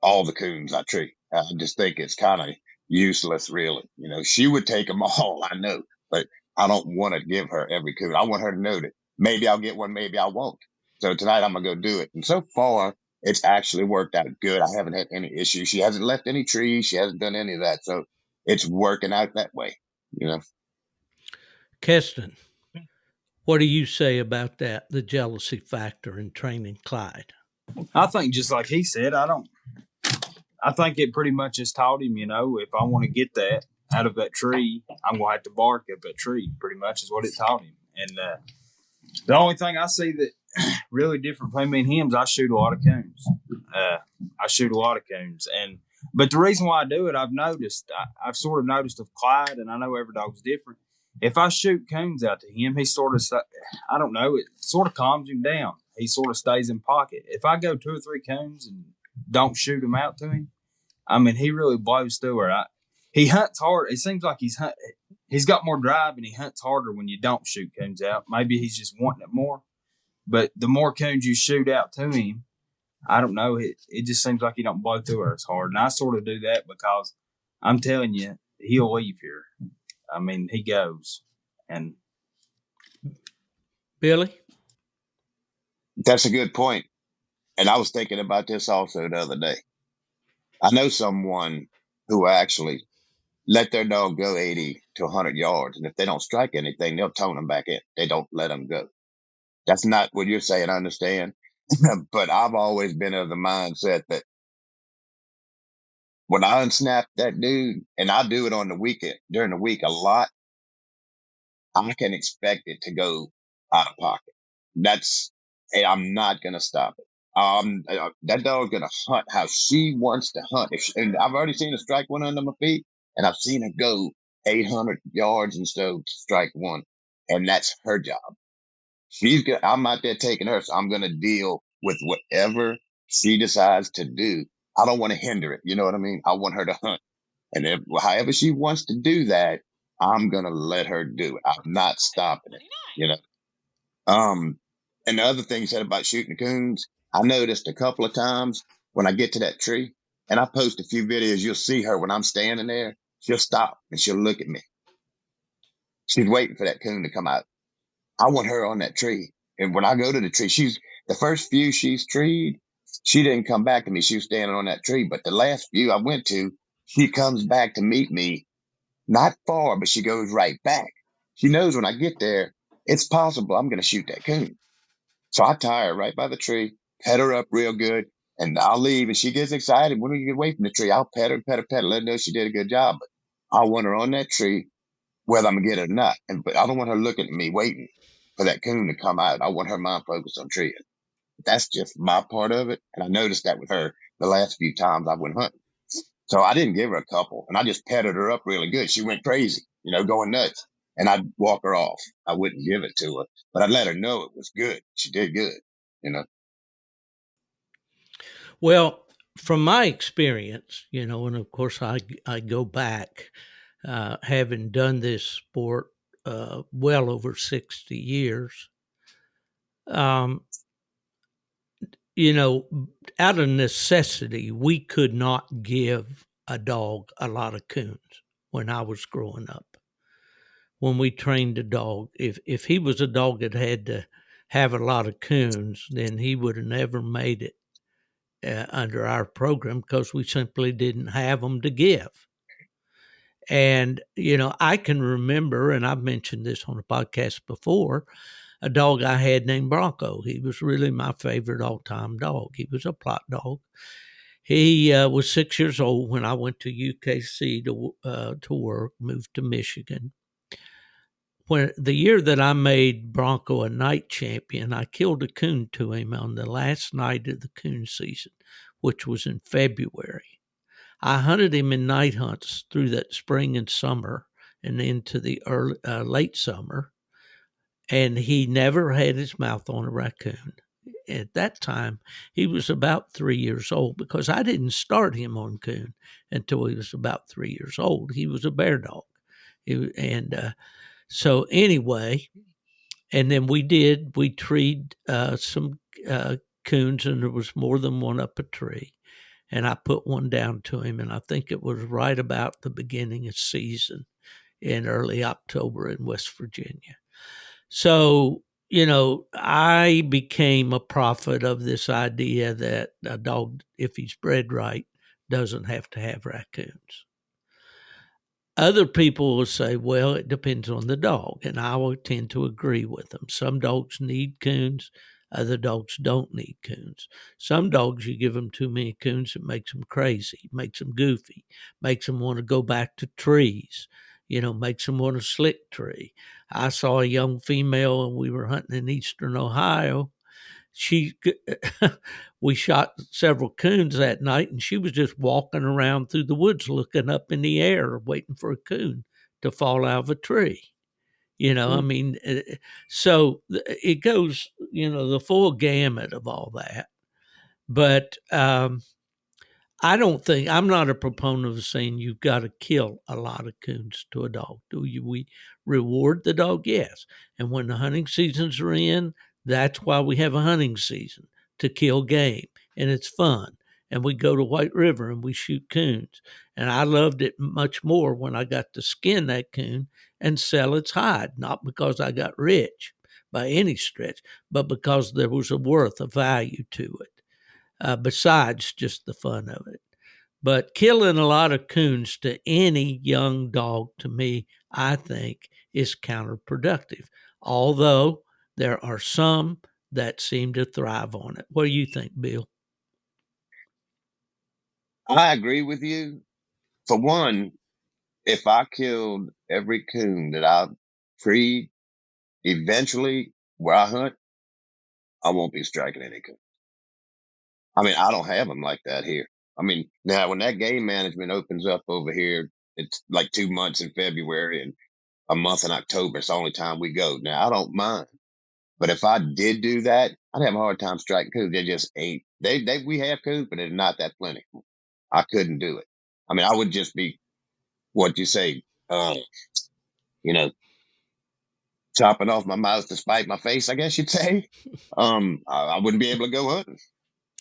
all the coons I treat. I just think it's kind of useless, really. You know, she would take them all, I know, but I don't want to give her every coon. I want her to know that maybe I'll get one, maybe I won't. So tonight I'm going to go do it. And so far, it's actually worked out good. I haven't had any issues. She hasn't left any trees. She hasn't done any of that. So it's working out that way, you know.
Kesten, what do you say about that, the jealousy factor in training Clyde?
I think just like he said, I think it pretty much has taught him, if I want to get that out of that tree, I'm going to have to bark up that tree, pretty much is what it taught him. And the only thing I see that really different between me and him is I shoot a lot of coons. But the reason why I do it, I've sort of noticed of Clyde, and I know every dog's different. If I shoot coons out to him, he sort of, I don't know, it sort of calms him down. He sort of stays in pocket. If I go 2 or 3 coons and don't shoot them out to him, I mean, he really blows through her. He hunts hard. It seems like he's got more drive and he hunts harder when you don't shoot coons out. Maybe he's just wanting it more. But the more coons you shoot out to him, I don't know, it just seems like he don't blow through her as hard. And I sort of do that because I'm telling you, he'll leave here. I mean, he goes. And
Billy?
That's a good point. And I was thinking about this also the other day. I know someone who actually let their dog go 80 to 100 yards. And if they don't strike anything, they'll tone them back in. They don't let them go. That's not what you're saying, I understand. But I've always been of the mindset that when I unsnap that dude, and I do it on the weekend during the week a lot, I can expect it to go out of pocket. That's, and I'm not gonna stop it. That dog's gonna hunt how she wants to hunt. And I've already seen her strike one under my feet, and I've seen her go 800 yards and so strike one, and that's her job. She's good. I'm out there taking her, so I'm gonna deal with whatever she decides to do. I don't want to hinder it. You know what I mean? I want her to hunt. And if, however she wants to do that, I'm gonna let her do it. I'm not stopping it. You know. And the other thing you said about shooting coons, I noticed a couple of times when I get to that tree, and I post a few videos. You'll see her when I'm standing there. She'll stop and she'll look at me. She's waiting for that coon to come out. I want her on that tree. And when I go to the tree, she's the first few she's treed. She didn't come back to me. She was standing on that tree. But the last few I went to, she comes back to meet me. Not far, but she goes right back. She knows when I get there, it's possible I'm going to shoot that coon. So I tie her right by the tree, pet her up real good, and I'll leave. And she gets excited. When we get away from the tree, I'll pet her, let her know she did a good job. But I want her on that tree, whether I'm going to get her or not. But I don't want her looking at me waiting for that coon to come out. I want her mind focused on treeing. That's just my part of it. And I noticed that with her the last few times I went hunting. So I didn't give her a couple, and I just petted her up really good. She went crazy, going nuts. And I'd walk her off. I wouldn't give it to her, but I'd let her know it was good. She did good.
Well, from my experience, and of course I go back, having done this sport well over 60 years. Out of necessity, we could not give a dog a lot of coons when I was growing up. When we trained a dog, if he was a dog that had to have a lot of coons, then he would have never made it under our program because we simply didn't have them to give. And, I can remember, and I've mentioned this on the podcast before, a dog I had named Bronco. He was really my favorite all-time dog. He was a plot dog. He was 6 years old when I went to UKC to work, moved to Michigan. When the year that I made Bronco a night champion, I killed a coon to him on the last night of the coon season, which was in February. I hunted him in night hunts through that spring and summer and into the late summer, and he never had his mouth on a raccoon. At that time, he was about 3 years old because I didn't start him on coon until he was about 3 years old. He was a bear dog. So anyway, and then we treed some coons, and there was more than one up a tree. And I put one down to him, and I think it was right about the beginning of season in early October in West Virginia. So, I became a prophet of this idea that a dog, if he's bred right, doesn't have to have raccoons. Other people will say, well, it depends on the dog, and I will tend to agree with them. Some dogs need coons. Other dogs don't need coons. Some dogs, you give them too many coons, it makes them crazy, makes them goofy, makes them want to go back to trees, makes them want to slick tree. I saw a young female, and we were hunting in eastern Ohio. We shot several coons that night, and she was just walking around through the woods looking up in the air waiting for a coon to fall out of a tree. I mean, so it goes, the full gamut of all that. But I'm not a proponent of saying you've got to kill a lot of coons to a dog. We reward the dog? Yes. And when the hunting seasons are in, that's why we have a hunting season, to kill game. And it's fun. And we go to White River and we shoot coons. And I loved it much more when I got to skin that coon and sell its hide, not because I got rich by any stretch, but because there was a worth, a value to it, besides just the fun of it. But killing a lot of coons to any young dog, to me, I think, is counterproductive. Although there are some that seem to thrive on it. What do you think, Bill?
I agree with you. For one, if I killed every coon that I freed, eventually where I hunt, I won't be striking any coon. I mean, I don't have them like that here. I mean, now when that game management opens up over here, it's like 2 months in February and a month in October. It's the only time we go. Now I don't mind. But if I did do that, I'd have a hard time striking coons. They just ain't. We have coons, but they're not that plentiful. I couldn't do it. I mean, I would just be what you say, you know, chopping off my mouth to spite my face, I guess you'd say. I wouldn't be able to go hunting.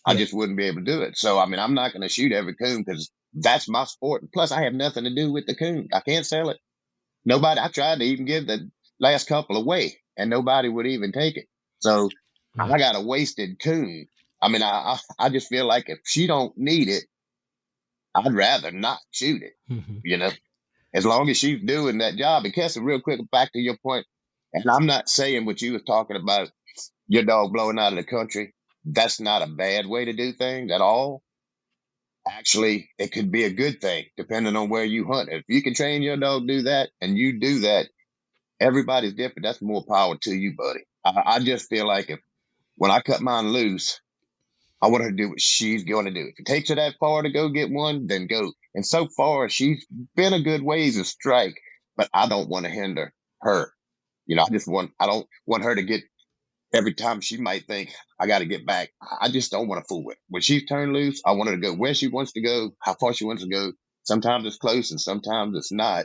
I
Yeah.
just wouldn't be able to do it. So, I mean, I'm not going to shoot every coon because that's my sport. Plus, I have nothing to do with the coon. I can't sell it. Nobody, I tried to even give the last couple away and nobody would even take it. So I got a wasted coon. I mean, I just feel like if she don't need it, I'd rather not shoot it,
Mm-hmm.
you know, as long as she's doing that job. And Kesten, real quick, back to your point, and I'm not saying what you were talking about, your dog blowing out of the country. That's not a bad way to do things at all. Actually, it could be a good thing depending on where you hunt. If you can train your dog to do that and you do that, everybody's different. That's more power to you, buddy. I just feel like if when I cut mine loose, I want her to do what she's going to do. If it takes her that far to go get one, then go. And so far, she's been a good ways to strike, but I don't want to hinder her. You know, I don't want her to get every time she might think I got to get back. I just don't want to fool with her. When she's turned loose, I want her to go where she wants to go, how far she wants to go. Sometimes it's close and sometimes it's not.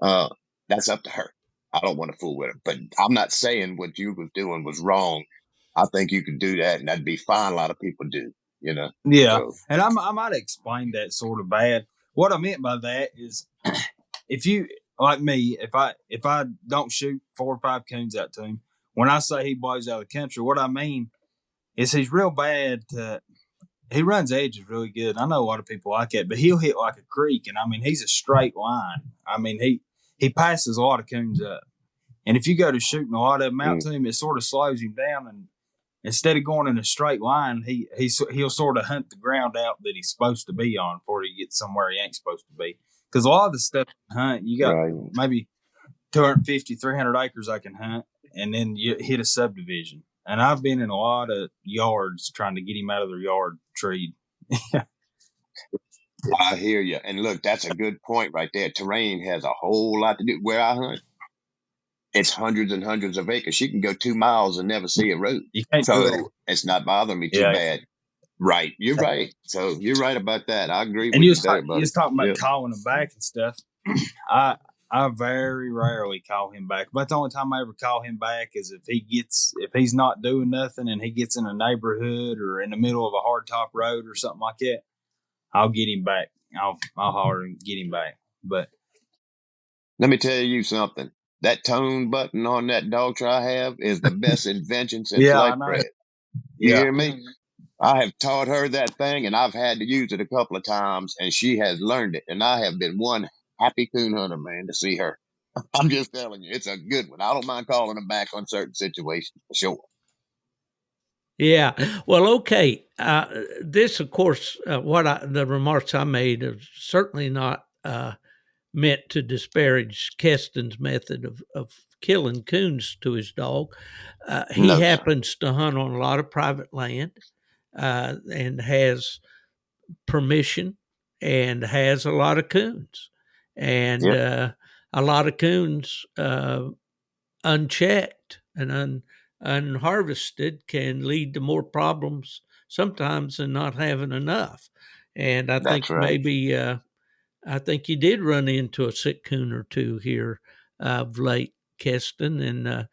Uh, that's up to her. I don't want to fool with her, but I'm not saying what you was doing was wrong. I think you could do that and that'd be fine. A lot of people do, you know?
Yeah,
So
and I might explain that sort of bad. What I meant by that is, if you like me, if I don't shoot 4 or 5 coons out to him, when I say he blows out of the country, what I mean is he's real bad. He runs edges really good. I know a lot of people like that, but he'll hit like a creek, and I mean he's a straight line. I mean he passes a lot of coons up, and if you go to shooting a lot of them out to him, it sort of slows him down, and instead of going in a straight line, he'll sort of hunt the ground out that he's supposed to be on before he gets somewhere he ain't supposed to be. Because a lot of the stuff hunt, you got
right.
maybe 250, 300 acres I can hunt, and then you hit a subdivision. And I've been in a lot of yards trying to get him out of their yard treed.
I hear you. And look, that's a good point right there. Terrain has a whole lot to do. Where I hunt, it's hundreds and hundreds of acres. She can go 2 miles and never see a road.
You can't do that.
So it's not bothering me too
Yeah.
bad. Right. You're right. So you're right about that. I agree
And
with you there,
you
buddy.
was talking about
Yeah.
calling him back and stuff. I I very rarely call him back. But the only time I ever call him back is if he's not doing nothing and he gets in a neighborhood or in the middle of a hardtop road or something like that. I'll get him back. I'll holler and get him back. But
Let me tell you something. That tone button on that dog try I have is the best invention since
yeah, I
sliced
know.
bread. You
Yeah.
hear me? I have taught her that thing and I've had to use it a couple of times and she has learned it. And I have been one happy coon hunter, man, to see her. I'm just telling you, it's a good one. I don't mind calling them back on certain situations for sure.
Yeah. Well, okay. This, of course, the remarks I made are certainly not meant to disparage Kesten's method of killing coons to his dog. He
No, sir.
happens to hunt on a lot of private land and has permission and has a lot of coons. And
Yep,
a lot of coons unchecked and unharvested can lead to more problems sometimes than not having enough. And I think
that's right.
maybe I think you did run into a sick coon or two here of late, Kesten. And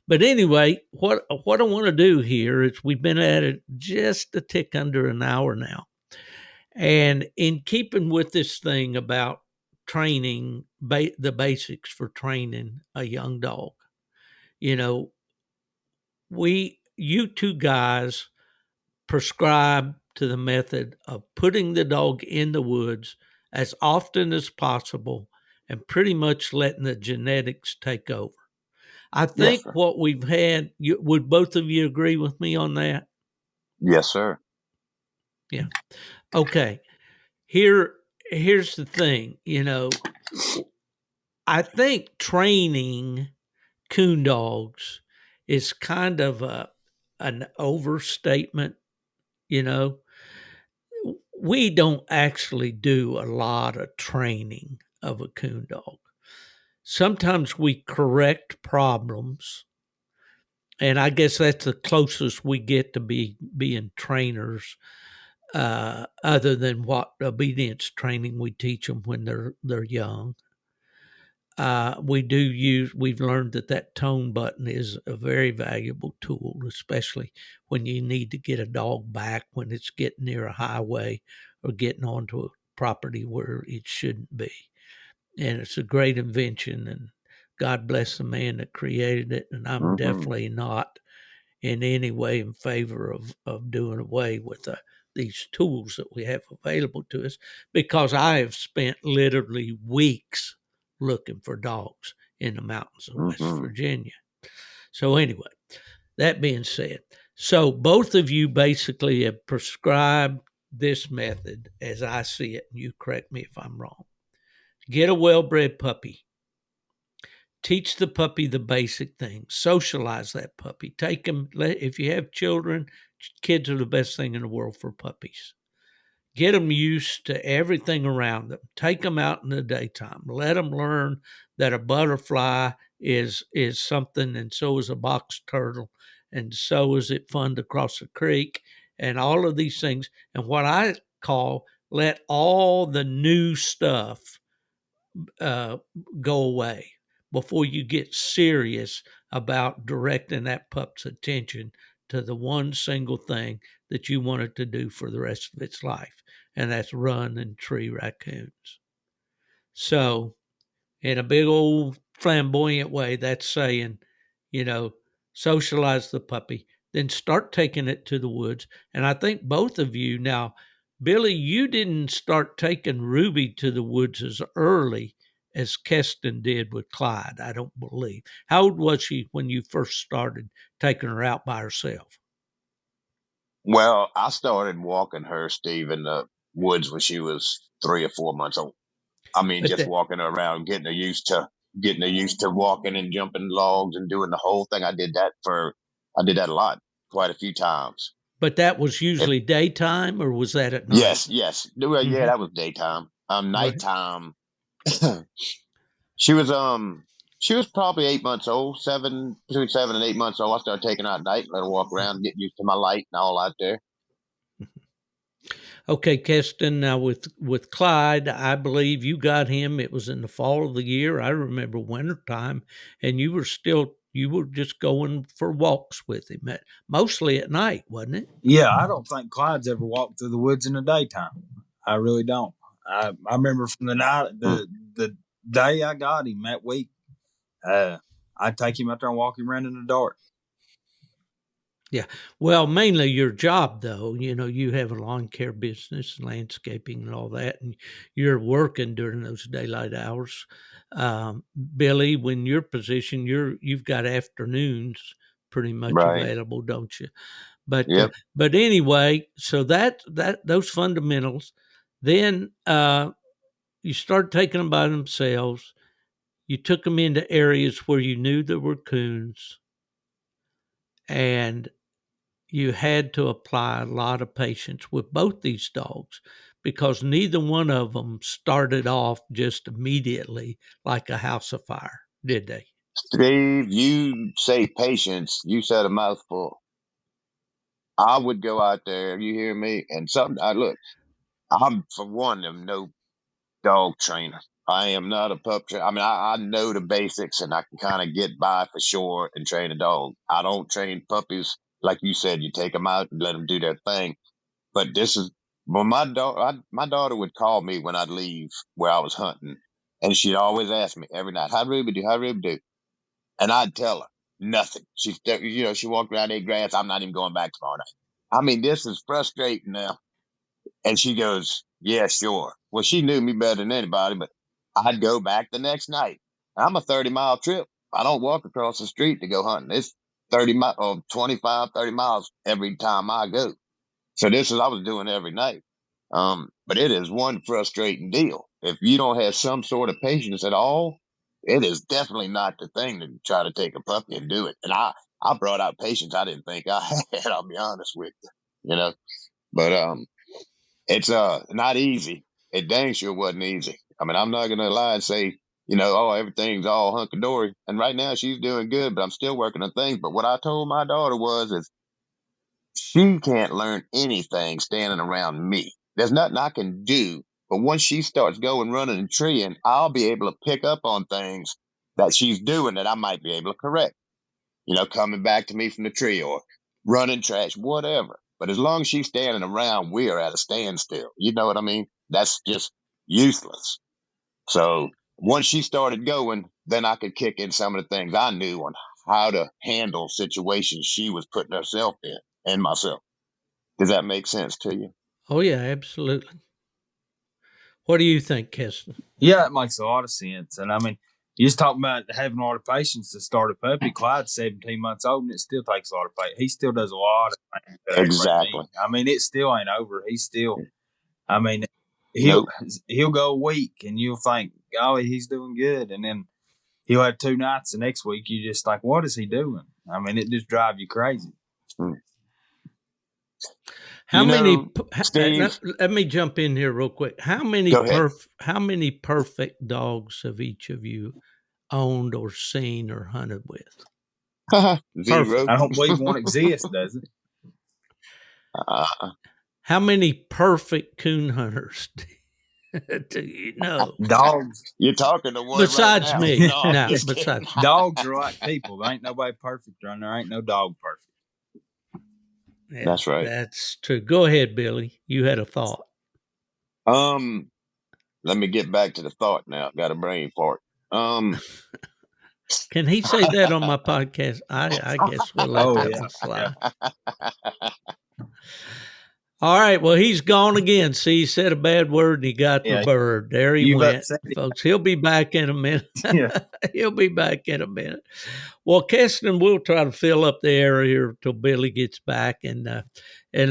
but anyway, what I want to do here is we've been at it just a tick under an hour now, and in keeping with this thing about training, the basics for training a young dog, you know, you two guys prescribe to the method of putting the dog in the woods as often as possible and pretty much letting the genetics take over. I
Yes,
think
sir.
what we've had, would both of you agree with me on that?
Yes, sir.
Yeah. Okay. here's the thing, I think training coon dogs is kind of an overstatement. You know, we don't actually do a lot of training of a coon dog. Sometimes we correct problems, and I guess that's the closest we get to being trainers. Other than what obedience training we teach them when they're young, we've learned that tone button is a very valuable tool, especially when you need to get a dog back when it's getting near a highway or getting onto a property where it shouldn't be. And it's a great invention, and God bless the man that created it. And I'm definitely not in any way in favor of doing away with these tools that we have available to us, because I have spent literally weeks looking for dogs in the mountains of West Virginia. So anyway, that being said, so both of you basically have prescribed this method as I see it, and you correct me if I'm wrong. Get a well-bred puppy. Teach the puppy the basic things. Socialize that puppy. Take them. If you have children, kids are the best thing in the world for puppies. Get them used to everything around them. Take them out in the daytime. Let them learn that a butterfly is something, and so is a box turtle, and so is it fun to cross a creek, and all of these things. And what I call, let all the new stuff go away before you get serious about directing that pup's attention to the one single thing that you want it to do for the rest of its life, and that's run and tree raccoons. So, in a big old flamboyant way, that's saying, socialize the puppy, then start taking it to the woods. And I think both of you now, Billy, you didn't start taking Ruby to the woods as early as Kesten did with Clyde, I don't believe. How old was she when you first started taking her out by herself?
Well, I started walking her, Steve, in the woods when she was 3 or 4 months old. I mean,
But
just
that,
walking her around, getting her used to walking and jumping logs and doing the whole thing. I did that a lot, quite a few times.
but that was
And
usually daytime, or was that at night?
yes. Well, yeah,
Mm-hmm.
that was daytime.
Right.
Nighttime, she was, she was probably 8 months old, between 7 and 8 months old. I started taking her out at night, let her walk around, get used to my light and all out there.
Okay, Kesten. Now with Clyde, I believe you got him. It was in the fall of the year. I remember wintertime, and you were just going for walks with him, mostly at night, wasn't it?
Yeah, I don't think Clyde's ever walked through the woods in the daytime. I really don't. I remember from the night the day I got him that week, I'd take him out there and walk him around in the dark.
Yeah. Well, mainly your job, though. You have a lawn care business, landscaping, and all that, and you're working during those daylight hours. Billy, when your position, you've got afternoons pretty much
Right.
available, don't you? But
Yep.
but anyway, so that those fundamentals. Then you start taking them by themselves. You took them into areas where you knew there were coons, and you had to apply a lot of patience with both these dogs, because neither one of them started off just immediately like a house of fire, did they?
Steve, you say patience. You said a mouthful. I would go out there, you hear me? And look, I'm, for one, am no dog trainer. I am not a pup trainer. I mean, I know the basics and I can kind of get by for sure and train a dog. I don't train puppies. Like you said, you take them out and let them do their thing. But my daughter would call me when I'd leave where I was hunting. And she'd always ask me every night, how'd Ruby do? How'd Ruby do? And I'd tell her nothing. She walked around, ate grass. I'm not even going back tomorrow night. I mean, this is frustrating now. And she goes, yeah, sure. Well, she knew me better than anybody, but I'd go back the next night. I'm a 30-mile trip. I don't walk across the street to go hunting. It's 30 miles or 25, 30 miles every time I go. So I was doing every night. But it is one frustrating deal. If you don't have some sort of patience at all, it is definitely not the thing to try to take a puppy and do it. And I brought out patience I didn't think I had, I'll be honest with you, you know, but, it's, not easy. It dang sure wasn't easy. I mean, I'm not going to lie and say, oh, everything's all hunky dory. And right now she's doing good, but I'm still working on things. But what I told my daughter is she can't learn anything standing around me. There's nothing I can do. But once she starts going running and treeing, I'll be able to pick up on things that she's doing that I might be able to correct. Coming back to me from the tree or running trash, whatever. But as long as she's standing around, we're at a standstill. You know what I mean? That's just useless. So once she started going, then I could kick in some of the things I knew on how to handle situations she was putting herself in and myself. Does that make sense to you?
Oh yeah, absolutely. What do you think, Kesten?
Yeah, it makes a lot of sense. And I mean, you just talking about having a lot of patience to start a puppy. Clyde's 17 months old, and it still takes a lot of patience. He still does a lot of things that
Exactly.
me. I mean, it still ain't over. He's still. I mean,
Nope.
he'll go a week, and you'll think, oh, he's doing good, and then he'll have 2 nights the next week. You just like, what is he doing? I mean, it just drives you crazy.
How many?
Steve,
let me jump in here real quick. How many perfect dogs have each of you owned or seen or hunted with?
Zero.
I don't believe one exists, does it?
How many perfect coon hunters do you know?
Dogs.
You're talking to one
besides
right now.
me.
No,
besides
dogs are like people. There ain't nobody perfect around there. Ain't no dog perfect.
Yeah,
that's right.
That's true. Go ahead, Billy. You had a thought.
Let me get back to the thought now. Got a brain fart.
Can he say that on my podcast? I guess we'll let that one slide. All right. Well, he's gone again. See, he said a bad word and he got the bird. There he went, folks. He'll be back in a minute. He'll be back in a minute. Well, Kesten, we'll try to fill up the area here till Billy gets back, and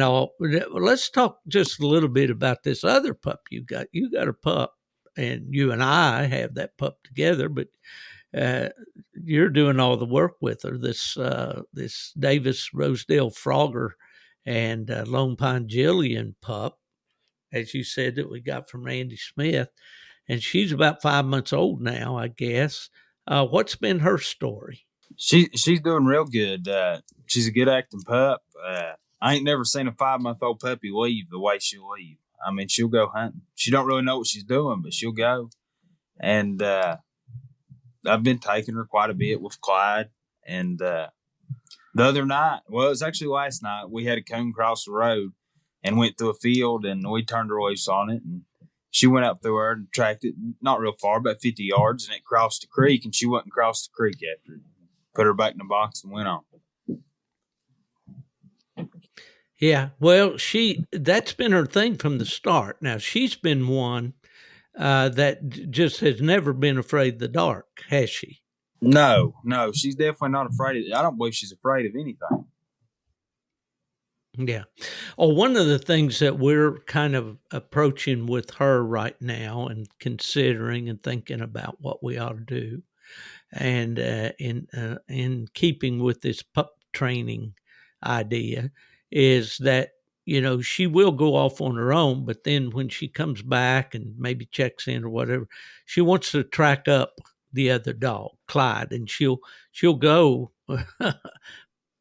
all. Let's talk just a little bit about this other pup you got. You got a pup, and you and I have that pup together, but you're doing all the work with her. This Davis Rosedale Frogger and Lone Pine Jillian pup, as you said, that we got from Randy Smith, and she's about 5 months old now, I guess. What's been her story?
She's doing real good. She's a good acting pup. I ain't never seen a 5-month-old puppy leave the way she'll leave. I mean, she'll go hunting. She don't really know what she's doing, but she'll go. And I've been taking her quite a bit with Clyde. And the other night, well, it was actually last night, we had a coon cross the road and went through a field, and we turned her loose on it, and she went up through her and tracked it, not real far, about 50 yards, and it crossed the creek, and she wouldn't cross the creek after it. Put her back in the box and went on.
Yeah, well, that's been her thing from the start. Now, she's been one that just has never been afraid of the dark, has she?
No, she's definitely not afraid of it. I don't believe she's afraid of anything.
Yeah. Oh, one of the things that we're kind of approaching with her right now and considering and thinking about what we ought to do, and in keeping with this pup training idea, is that she will go off on her own, but then when she comes back and maybe checks in or whatever, she wants to track up the other dog, Clyde, and she'll go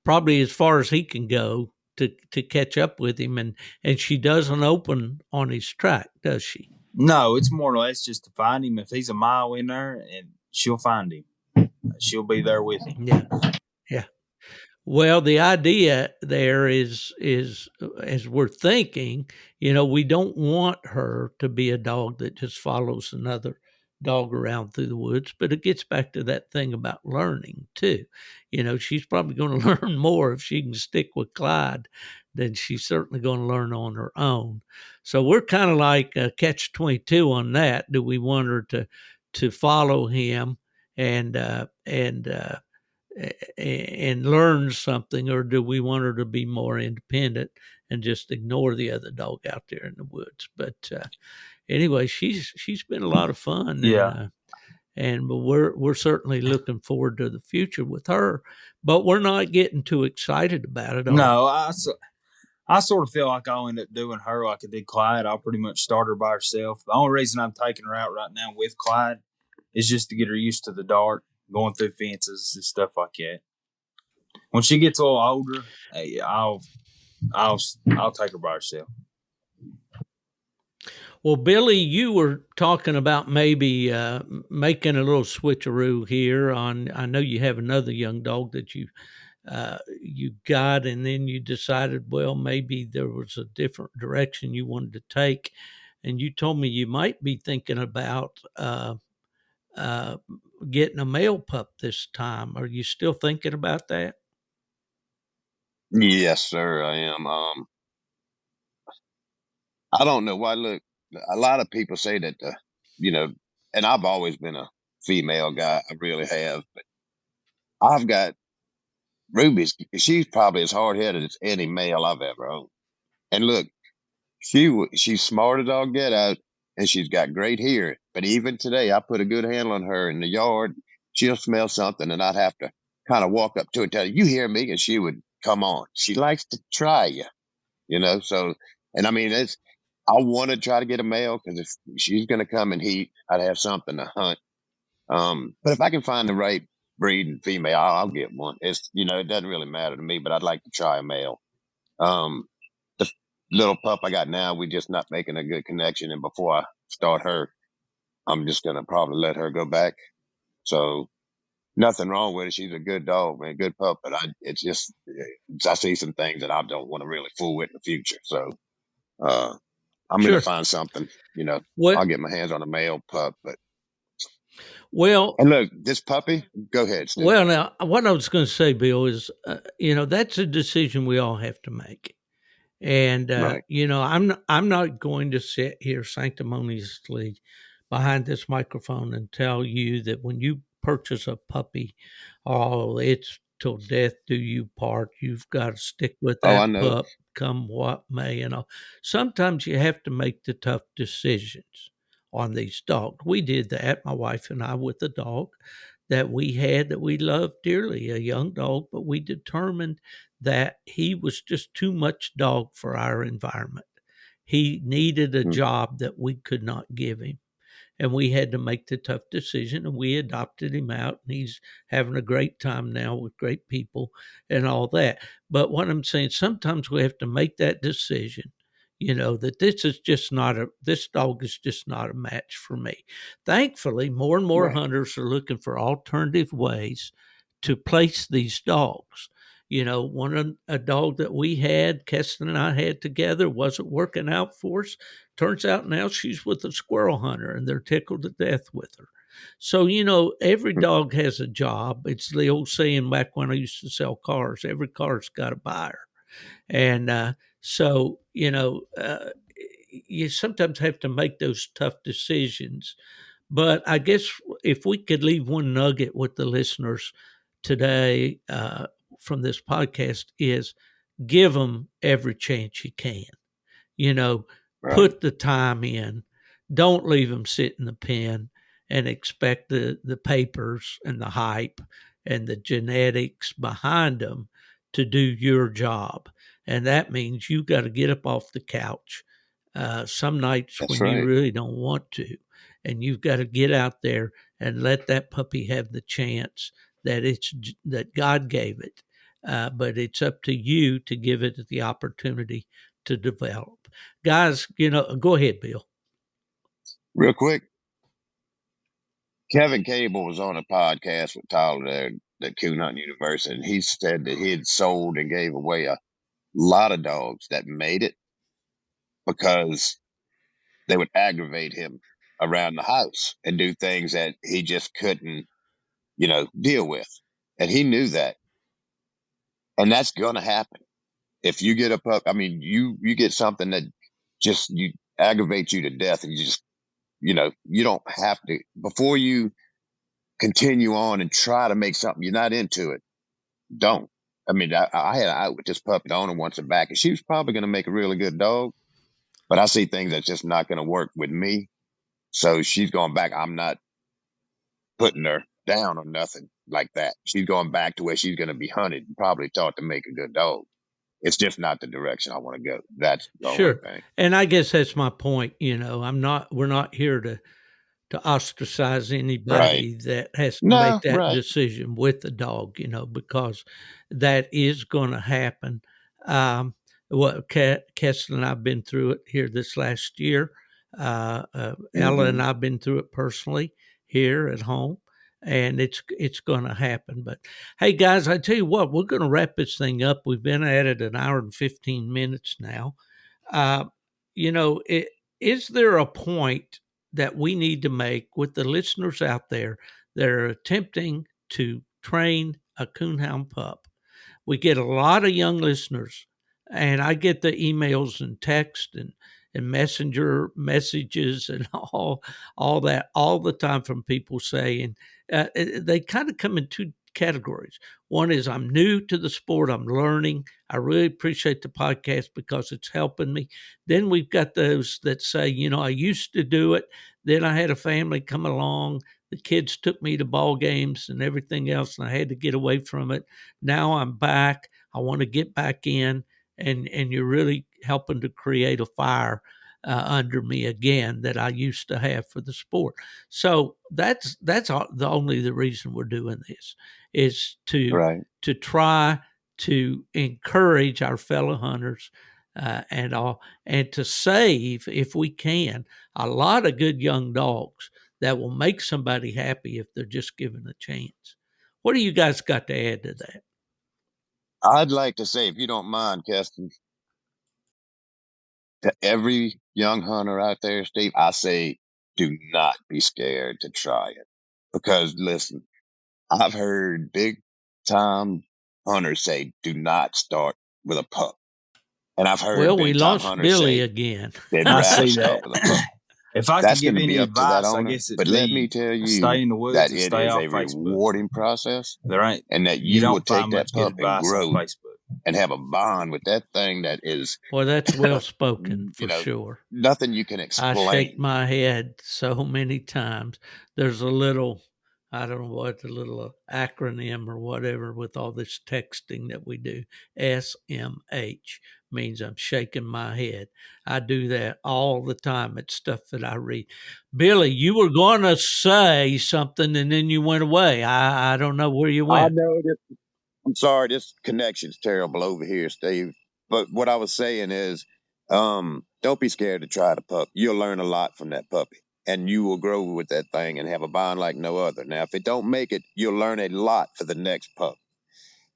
probably as far as he can go to catch up with him, and she doesn't open on his track, does she?
No, it's more or less just to find him. If he's a mile in there, and she'll find him. She'll be there with him.
Yeah. Well, the idea there is as we're thinking, we don't want her to be a dog that just follows another dog around through the woods, but it gets back to that thing about learning too. She's probably going to learn more if she can stick with Clyde than she's certainly going to learn on her own. So we're kind of like catch-22 on that. Do we want her to follow him and learn something, or do we want her to be more independent and just ignore the other dog out there in the woods. But anyway, she's been a lot of fun,
Yeah.
and we're certainly looking forward to the future with her. But we're not getting too excited about it all.
No, I sort of feel like I'll end up doing her like I did Clyde. I'll pretty much start her by herself. The only reason I'm taking her out right now with Clyde is just to get her used to the dark, going through fences and stuff like that. When she gets a little older, hey, I'll take her by herself.
Well, Billy, you were talking about maybe making a little switcheroo here. I know you have another young dog that you got, and then you decided, well, maybe there was a different direction you wanted to take, and you told me you might be thinking about uh, getting a male pup this time. Are you still thinking about that?
Yes, sir, I am. I don't know why. Look, a lot of people say that, you know, and I've always been a female guy. I really have. But I've got Ruby's. She's probably as hard headed as any male I've ever owned. And look, she's smart as all get out, and she's got great hearing. But even today, I put a good handle on her in the yard. She'll smell something, and I'd have to kind of walk up to her and tell her, "You hear me?" And she would come on. She likes to try you, you know. So, and I mean, I want to try to get a male because if she's going to come and heat, I'd have something to hunt. But if I can find the right breed and female, I'll get one. It doesn't really matter to me, but I'd like to try a male. Um, the little pup I got now, we just not making a good connection. And before I start her, I'm just going to probably let her go back. So nothing wrong with it. She's a good dog, man, good pup. But I see some things that I don't want to really fool with in the future. So, I'm going to
Sure.
find something,
What?
I'll get my hands on a male pup.
Well,
And look, this puppy, go ahead, Stu.
well. Now, what I was going to say, Bill, is that's a decision we all have to make. And
Right.
I'm not going to sit here sanctimoniously behind this microphone and tell you that when you purchase a puppy, oh, it's till death do you part. You've got to stick with
Oh, I
that
know.
pup, come what may. Sometimes you have to make the tough decisions on these dogs. We did that, my wife and I, with the dog that we had that we loved dearly, a young dog, but we determined that he was just too much dog for our environment. He needed a
Mm,
job that we could not give him. And we had to make the tough decision, and we adopted him out, and he's having a great time now with great people and all that. But what I'm saying, sometimes we have to make that decision, that this dog is just not a match for me. Thankfully, more and more
right.
hunters are looking for alternative ways to place these dogs. A dog that we had, Kesten and I had together, wasn't working out for us. Turns out now she's with a squirrel hunter and they're tickled to death with her. So, every
Mm,
dog has a job. It's the old saying back when I used to sell cars, every car's got a buyer. And so, you sometimes have to make those tough decisions. But I guess if we could leave one nugget with the listeners today from this podcast is give them every chance you can. You know,
right.
put the time in. Don't leave them sit in the pen and expect the papers and the hype and the genetics behind them to do your job. And that means you got to get up off the couch some nights
That's
when you
right.
really don't want to. And you've got to get out there and let that puppy have the chance that God gave it. But it's up to you to give it the opportunity to develop. Guys, go ahead, Bill.
Real quick, Kevin Cable was on a podcast with Tyler there at Coon Hunting University, and he said that he had sold and gave away a lot of dogs that made it because they would aggravate him around the house and do things that he just couldn't, deal with. And he knew that. And that's going to happen. If you get a pup, I mean, you get something that just you aggravates you to death, and you don't have to before you continue on and try to make something you're not into it. Don't. I mean, I had out with this puppy. The owner wants her back, and she was probably going to make a really good dog. But I see things that's just not going to work with me. So she's going back. I'm not putting her down or nothing like that. She's going back to where she's going to be hunted and probably taught to make a good dog. It's just not the direction I want to go. That's the only
Sure.
thing.
And I guess that's my point. We're not here to ostracize
Right.
anybody that has to make
No,
that
right.
decision with the dog, because that is going to happen. What Kesten and I've been through it here this last year. Ella and I've been through it personally here at home, and it's going to happen. But hey, guys, I tell you what, we're going to wrap this thing up. We've been at it an hour and 15 minutes now. Uh, is there a point that we need to make with the listeners out there that are attempting to train a coonhound pup? We get a lot of young listeners, and I get the emails and text and messenger messages and all that all the time from people saying they kind of come in two categories. One is I'm new to the sport, I'm learning. I really appreciate the podcast because it's helping me. Then we've got those that say, I used to do it. Then I had a family come along. The kids took me to ball games and everything else, and I had to get away from it. Now I'm back. I want to get back in, and you're really helping to create a fire under me again that I used to have for the sport. So that's the only the reason we're doing this is
Right.
to try to encourage our fellow hunters and all, and to save, if we can, a lot of good young dogs that will make somebody happy if they're just given a chance. What do you guys got to add to that?
I'd like to say, if you don't mind, Kesten, to every young hunter out there, Steve, I say, do not be scared to try it. Because listen, I've heard big time hunters say, do not start with a pup. And I've heard
Well, we
big time
lost
hunters
Billy
say
again.
they'd
I
rather
see
start
that.
with a pup.
If I could
That's
give
going to be
any
up to that
advice, I
owner.
guess it'd
But let me
be
tell
stay
you
in the woods
that
and
it
stay
is
off
a
Facebook.
rewarding process
There ain't
and that
you
you will
don't
take
find
that
much good
pup and
advice on
grow
Facebook.
and have a bond with that thing that is,
Boy, that's well spoken for sure.
nothing you can
I shake
explain.
my head so many times. There's a little, I don't know what, the little acronym or whatever with all this texting that we do. SMH means I'm shaking my head. I do that all the time. It's stuff that I read. Billy, you were going to say something and then you went away. I don't know where you
I
went.
know this. I'm sorry, this connection's terrible over here, Steve. But what I was saying is, don't be scared to try the pup. You'll learn a lot from that puppy, and you will grow with that thing and have a bond like no other. Now, if it don't make it, you'll learn a lot for the next pup.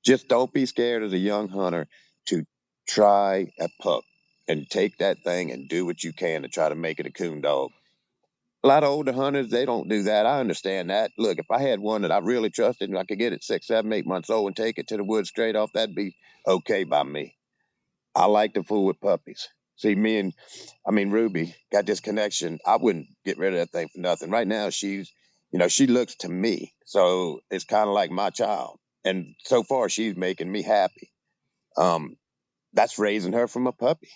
Just don't be scared as a young hunter to try a pup and take that thing and do what you can to try to make it a coon dog. A lot of older hunters, they don't do that. I understand that. Look, if I had one that I really trusted and I could get it 6, 7, 8 months old and take it to the woods straight off, that'd be okay by me. I like to fool with puppies. See, Ruby got this connection. I wouldn't get rid of that thing for nothing. Right now, she looks to me. So it's kind of like my child. And so far, she's making me happy. Um, that's raising her from a puppy.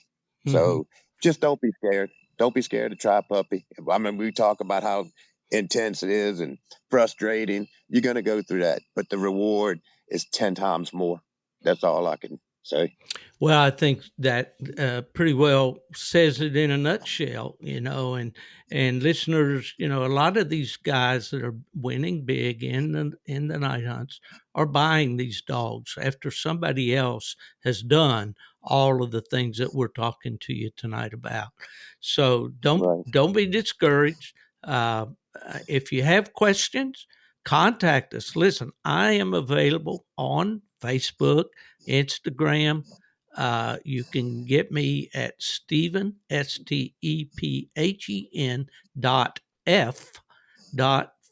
So just don't be scared. Don't be scared to try a puppy. I mean, we talk about how intense it is and frustrating. You're going to go through that, but the reward is 10 times more. That's all I can say.
Well, I think that pretty well says it in a nutshell, and listeners, a lot of these guys that are winning big in the night hunts are buying these dogs after somebody else has done all of the things that we're talking to you tonight about. So
Right.
don't be discouraged. If you have questions, contact us. Listen, I am available on Facebook, Instagram. You can get me at Stephen, STEPHEN dot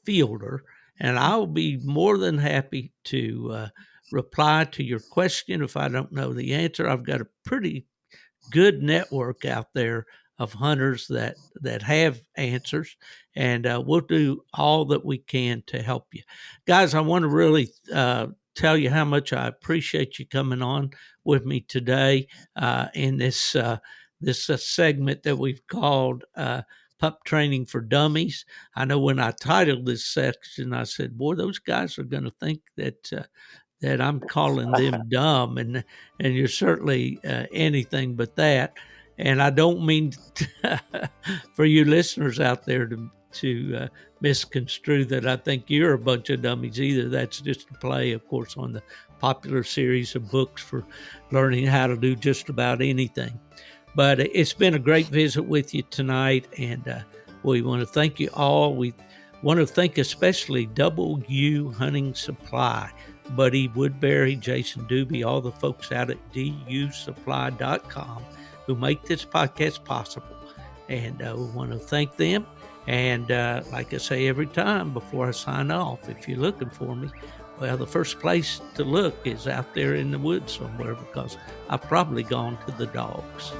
Fielder, and I'll be more than happy to reply to your question if I don't know the answer. I've got a pretty good network out there of hunters that have answers, and we'll do all that we can to help you guys. I want to really tell you how much I appreciate you coming on with me today in this segment that we've called Pup Training for Dummies. I know when I titled this section, I said, boy, those guys are going to think that I'm calling them dumb, and you're certainly anything but that. And I don't mean for you listeners out there to misconstrue that I think you're a bunch of dummies either. That's just a play, of course, on the popular series of books for learning how to do just about anything. But it's been a great visit with you tonight, and we want to thank you all. We want to thank especially W Hunting Supply, Buddy Woodbury, Jason Doobie, all the folks out at dusupply.com who make this podcast possible. And we want to thank them. And like I say every time before I sign off, if you're looking for me, well, the first place to look is out there in the woods somewhere, because I've probably gone to the dogs.